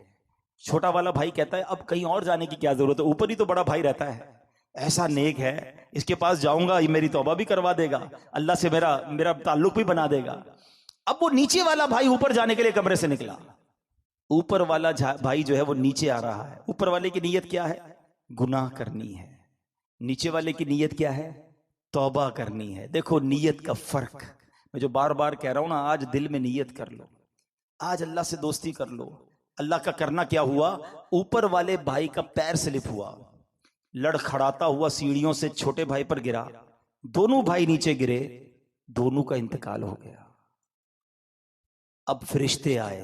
छोटा वाला भाई कहता है, अब कहीं और जाने की क्या जरूरत है, ऊपर ही तो बड़ा भाई रहता है, ऐसा नेक है, इसके पास जाऊंगा, ये मेरी तौबा भी करवा देगा, अल्लाह से मेरा ताल्लुक भी बना देगा। अब वो नीचे वाला भाई ऊपर जाने के लिए कमरे से निकला, ऊपर वाला भाई जो है वो नीचे आ रहा है। ऊपर वाले की नीयत क्या है? गुनाह करनी है। नीचे वाले की नीयत क्या है? तौबा करनी है। देखो नीयत का फर्क, मैं जो बार बार कह रहा हूं ना, आज दिल में नीयत कर लो, आज अल्लाह से दोस्ती कर लो। अल्लाह का करना क्या हुआ, ऊपर वाले भाई का पैर स्लिप हुआ, लड़खड़ाता हुआ सीढ़ियों से छोटे भाई पर गिरा, दोनों भाई नीचे गिरे, दोनों का इंतकाल हो गया। अब फरिश्ते आए,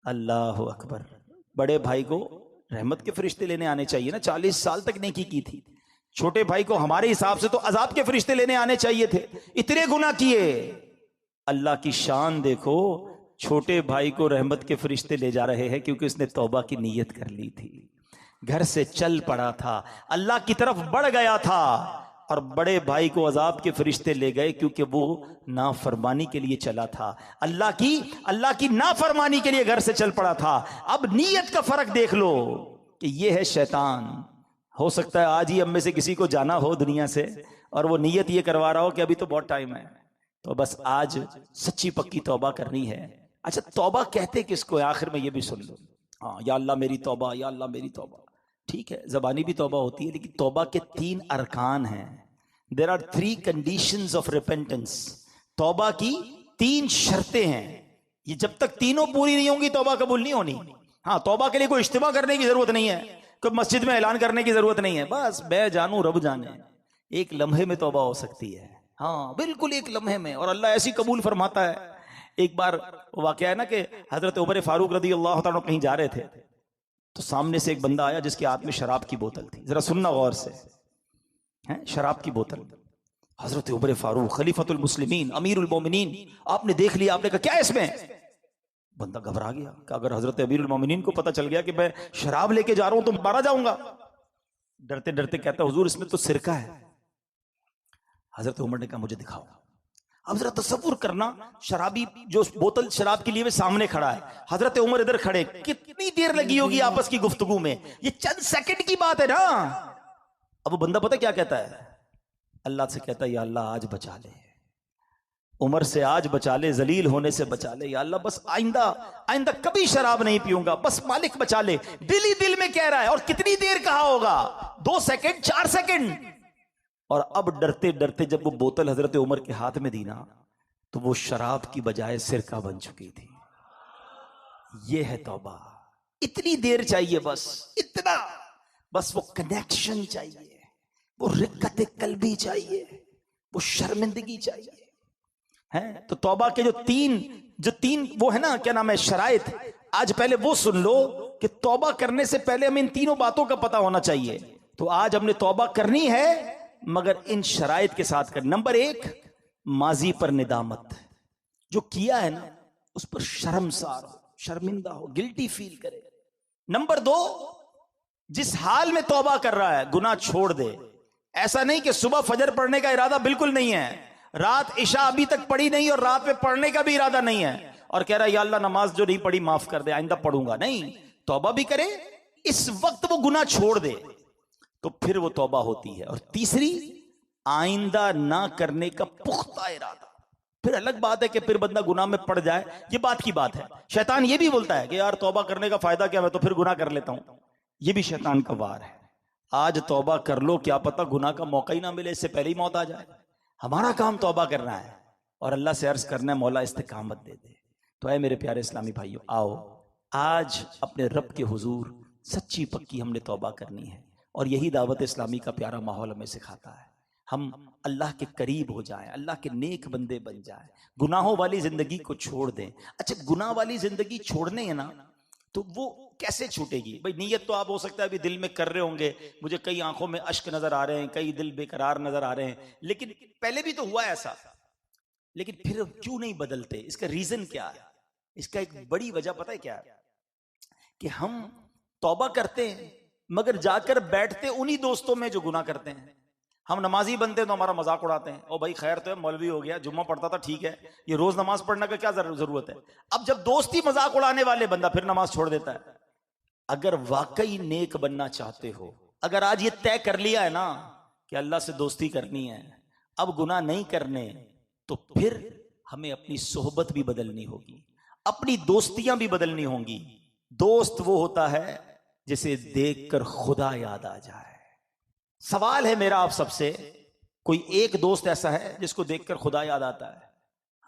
अल्लाह अकबर, बड़े भाई को रहमत के फरिश्ते लेने आने चाहिए ना, 40 साल तक नेकी की थी। छोटे भाई को हमारे हिसाब से तो अजाब के फरिश्ते लेने आने चाहिए थे, इतने गुनाह किए। अल्लाह की शान देखो, छोटे भाई को रहमत के फरिश्ते ले जा रहे हैं क्योंकि उसने तौबा की नीयत कर ली थी, घर से चल पड़ा था, अल्लाह की तरफ बढ़ गया था। और बड़े भाई को अजाब के फरिश्ते ले गए क्योंकि वो नाफरमानी के लिए चला था, अल्लाह की नाफरमानी के लिए घर से चल पड़ा था। अब नीयत का फर्क देख लो कि ये है शैतान। हो सकता है आज ही हम में से किसी को जाना हो दुनिया से और वो नीयत ये करवा रहा हो कि अभी तो बहुत टाइम है, तो बस आज सच्ची पक्की तौबा करनी है। अच्छा, तौबा कहते किसको है? आखिर में ये भी सुन लो, हाँ, या अल्लाह मेरी तौबा, या अल्लाह मेरी तौबा। ठीक है, जबानी भी तौबा होती है, लेकिन तौबा के 3 अरकान हैं। There are 3 conditions of repentance. तौबा की 3 शर्तें हैं, ये जब तक तीनों पूरी नहीं होंगी तौबा कबूल नहीं होनी। हाँ, तौबा के लिए कोई इज्तिमा करने की जरूरत नहीं है, कोई मस्जिद में ऐलान करने की जरूरत नहीं है, बस मैं जानू रब जाने, एक लम्हे में तौबा हो सकती है। हाँ, बिल्कुल एक लम्हे में, और अल्लाह ऐसी कबूल फरमाता है। एक बार वाकया है ना कि हजरत उमर फारूक रदी अल्लाह तआला कहीं जा रहे थे, तो सामने से एक बंदा आया जिसके हाथ में शराब की बोतल थी। जरा सुनना गौर से, है शराब की बोतल। हजरत उमर फारूक खलीफतुल मुस्लिमीन, अमीरुल मोमिनीन, आपने देख लिया, आपने कहा क्या है इसमें? बंदा घबरा गया कि अगर हजरत अमीरुल मोमिनीन को पता चल गया कि मैं शराब लेके जा रहा हूं तो मारा जाऊंगा। डरते डरते कहता हुजूर इसमें तो सिरका है। हजरत उमर ने कहा मुझे दिखाओ। अब जरा तसव्वुर करना, शराबी जो बोतल शराब के लिए वे सामने खड़ा है, हजरत उमर इधर खड़े, कितनी देर लगी होगी आपस की गुफ्तगू में, ये चंद सेकंड की बात है ना। अब वो बंदा पता क्या कहता है, अल्लाह से कहता है या अल्लाह आज बचा ले, उमर से आज बचा ले, जलील होने से बचा ले, या अल्लाह बस आइंदा आइंदा कभी शराब नहीं पीऊंगा, बस मालिक बचा ले। दिल ही दिल में कह रहा है। और कितनी देर कहा होगा, 2 सेकंड 4 सेकंड। और अब डरते डरते जब वो बोतल हजरत उमर के हाथ में दी ना, तो वो शराब की बजाय सिरका बन चुकी थी। ये है तौबा। इतनी देर चाहिए, बस इतना, बस वो कनेक्शन चाहिए, वो रिक्कत कल्बी चाहिए, वो शर्मिंदगी चाहिए, है। तो तौबा के जो तीन वो है ना, क्या नाम है, शराइत, आज पहले वो सुन लो कि तौबा करने से पहले हमें इन तीनों बातों का पता होना चाहिए। तो आज हमने तौबा करनी है, मगर इन शराइत के साथ कर। नंबर 1, माजी पर निदामत, जो किया है ना उस पर शर्मसार हो, शर्मिंदा हो, गिल्टी फील करे। नंबर 2, जिस हाल में तौबा कर रहा है गुनाह छोड़ दे। ऐसा नहीं कि सुबह फजर पढ़ने का इरादा बिल्कुल नहीं है, रात इशा अभी तक पढ़ी नहीं और रात में पढ़ने का भी इरादा नहीं है, और कह रहा है या अल्लाह नमाज जो नहीं पढ़ी माफ कर दे, आइंदा पढ़ूंगा नहीं। तौबा भी करे, इस वक्त वो गुनाह छोड़ दे, तो फिर वो तौबा होती है। और तीसरी, आइंदा ना करने का पुख्ता इरादा। फिर अलग बात है कि फिर बंदा गुनाह में पड़ जाए, ये बात की बात है। शैतान ये भी बोलता है कि यार तौबा करने का फायदा क्या, मैं तो फिर गुनाह कर लेता हूं। ये भी शैतान का वार है। आज तौबा कर लो, क्या पता गुनाह का मौका ही ना मिले, इससे पहले ही मौत आ जाए। हमारा काम तौबा करना है और अल्लाह से अर्ज करना है मौला इस्तिकामत दे दे। तो ऐ मेरे प्यारे इस्लामी भाइयों, आओ आज अपने रब के हुजूर सच्ची पक्की हमने तौबा करनी है। और यही दावत इस्लामी का प्यारा माहौल हमें सिखाता है। हम अल्लाह के करीब हो जाएं, अल्लाह के नेक बंदे बन जाएं, गुनाहों वाली जिंदगी को छोड़ दें। अच्छा, गुनाह वाली जिंदगी छोड़ने है ना, तो वो कैसे छूटेगी भाई? नीयत तो आप हो सकता है अभी दिल में कर रहे होंगे, मुझे कई आंखों में अश्क नजर आ रहे हैं, कई दिल बेकरार नजर आ रहे हैं, लेकिन पहले भी तो हुआ ऐसा, लेकिन फिर क्यों नहीं बदलते? इसका रीजन क्या है? इसका एक बड़ी वजह पता है क्या है? कि हम तौबा करते हैं मगर जाकर बैठते उन्हीं दोस्तों में जो गुनाह करते हैं। हम नमाजी बनते हैं तो हमारा मजाक उड़ाते हैं, ओ भाई खैर तो है, मौलवी हो गया, जुम्मा पढ़ता था, ठीक है, ये रोज नमाज पढ़ने का क्या जरूरत है। अब जब दोस्ती मजाक उड़ाने वाले, बंदा फिर नमाज छोड़ देता है। अगर वाकई नेक बनना चाहते हो, अगर आज ये तय कर लिया है ना कि अल्लाह से दोस्ती करनी है, अब गुनाह नहीं करने, तो फिर हमें अपनी सोहबत भी बदलनी होगी, अपनी दोस्तियां भी बदलनी होंगी। दोस्त वो होता है जिसे देखकर खुदा याद आ जाए। सवाल है मेरा आप सबसे, कोई एक दोस्त ऐसा है जिसको देखकर खुदा याद आता है?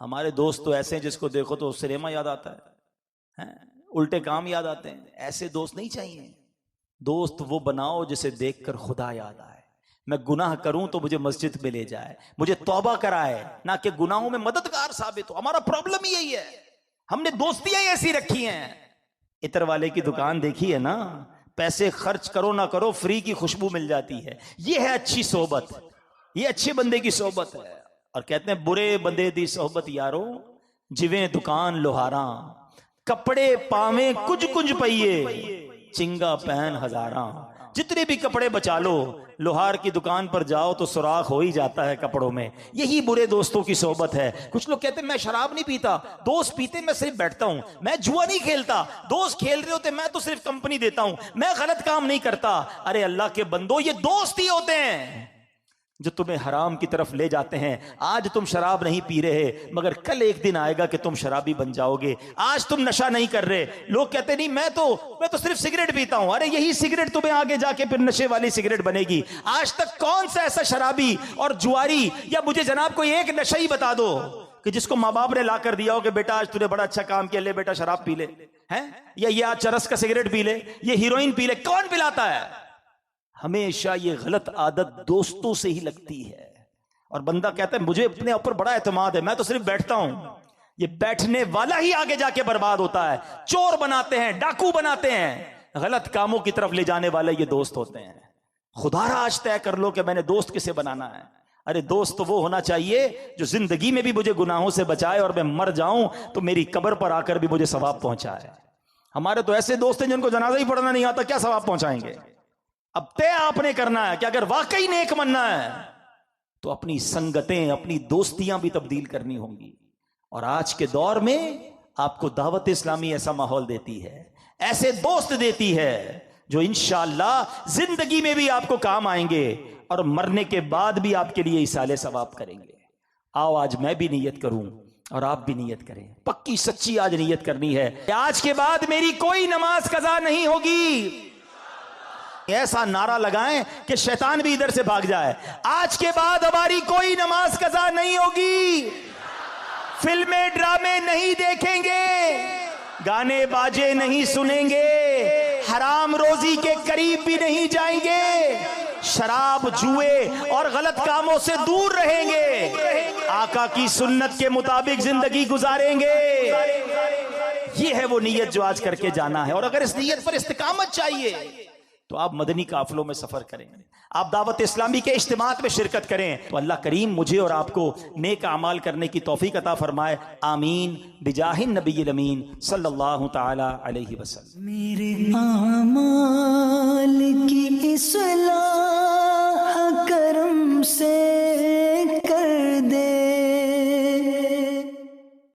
हमारे दोस्त तो ऐसे हैं जिसको देखो तो सिनेमा याद आता है, उल्टे काम याद आते हैं। ऐसे दोस्त नहीं चाहिए। दोस्त वो बनाओ जिसे देखकर खुदा याद आए। मैं गुनाह करूं तो मुझे मस्जिद में ले जाए, मुझे तौबा कराए, ना कि गुनाहों में मददगार साबित हो। हमारा प्रॉब्लम ही यही है, हमने दोस्तियां ऐसी रखी हैं। इतर वाले की दुकान देखी है ना, पैसे खर्च करो ना करो फ्री की खुशबू मिल जाती है। ये है अच्छी सोहबत, ये अच्छे बंदे की सोहबत है। और कहते हैं बुरे बंदे दी सोहबत यारो, जिवें दुकान लोहारा, कपड़े पावे कुछ कुछ पहिए, चिंगा पहन हजारा। जितने भी कपड़े बचा लो, लोहार की दुकान पर जाओ तो सुराख हो ही जाता है कपड़ों में। यही बुरे दोस्तों की सोहबत है। कुछ लोग कहते हैं मैं शराब नहीं पीता, दोस्त पीते, मैं सिर्फ बैठता हूं, मैं जुआ नहीं खेलता, दोस्त खेल रहे होते, मैं तो सिर्फ कंपनी देता हूं, मैं गलत काम नहीं करता। अरे अल्लाह के बंदो, ये दोस्त ही होते हैं जो तुम्हें हराम की तरफ ले जाते हैं। आज तुम शराब नहीं पी रहे, मगर कल एक दिन आएगा कि तुम शराबी बन जाओगे। आज तुम नशा नहीं कर रहे, लोग कहते नहीं मैं तो सिर्फ सिगरेट पीता हूं। अरे यही सिगरेट तुम्हें आगे जाके फिर नशे वाली सिगरेट बनेगी। आज तक कौन सा ऐसा शराबी और जुआरी, या मुझे जनाब कोई एक नशा ही बता दो कि जिसको माँ बाप ने ला कर दिया हो कि बेटा आज तूने बड़ा अच्छा काम किया, ले बेटा शराब पी ले, हैं, या ये आज चरस का सिगरेट पी ले, ये हीरोइन पी ले। कौन पिलाता है? हमेशा ये गलत आदत दोस्तों से ही लगती है। और बंदा कहता है मुझे अपने ऊपर बड़ा एतमाद है, मैं तो सिर्फ बैठता हूं। ये बैठने वाला ही आगे जाके बर्बाद होता है। चोर बनाते हैं, डाकू बनाते हैं, गलत कामों की तरफ ले जाने वाले ये दोस्त होते हैं। खुदारा आज तय कर लो कि मैंने दोस्त किसे बनाना है। अरे दोस्त तो वो होना चाहिए जो जिंदगी में भी मुझे गुनाहों से बचाए और मैं मर जाऊं तो मेरी कब्र पर आकर भी मुझे सवाब पहुंचाए। हमारे तो ऐसे दोस्त हैं जिनको जनाजा ही पढ़ना नहीं आता, क्या सवाब पहुंचाएंगे? अब तय आपने करना है कि अगर वाकई नेक बनना है तो अपनी संगतें, अपनी दोस्तियां भी तब्दील करनी होंगी। और आज के दौर में आपको दावत इस्लामी ऐसा माहौल देती है, ऐसे दोस्त देती है जो इंशाअल्लाह जिंदगी में भी आपको काम आएंगे और मरने के बाद भी आपके लिए इसाले सवाब करेंगे। आओ आज मैं भी नियत करूं और आप भी नियत करें, पक्की सच्ची आज नियत करनी है कि आज के बाद मेरी कोई नमाज कज़ा नहीं होगी। ऐसा नारा लगाएं कि शैतान भी इधर से भाग जाए। आज के बाद हमारी कोई नमाज कज़ा नहीं होगी, फिल्में ड्रामे नहीं देखेंगे, गाने बाजे नहीं सुनेंगे, हराम रोजी के करीब भी नहीं जाएंगे, शराब जुए और गलत कामों से दूर रहेंगे, आका की सुन्नत के मुताबिक जिंदगी गुजारेंगे। ये है वो नियत जो आज करके जाना है। और अगर इस नियत पर इस्तिकामत चाहिए तो आप मदनी काफिलों में सफर करें, आप दावत इस्लामी के इज्तिमात में शिरकत करें, तो अल्लाह करीम मुझे और आपको नेक अमाल करने की तौफीक अता फरमाए। आमीन बिजाहिन नबील अमीन सल्लल्लाहु तआला अलैहि वसल्लम। मेरे आमाल की इस्लाह करम से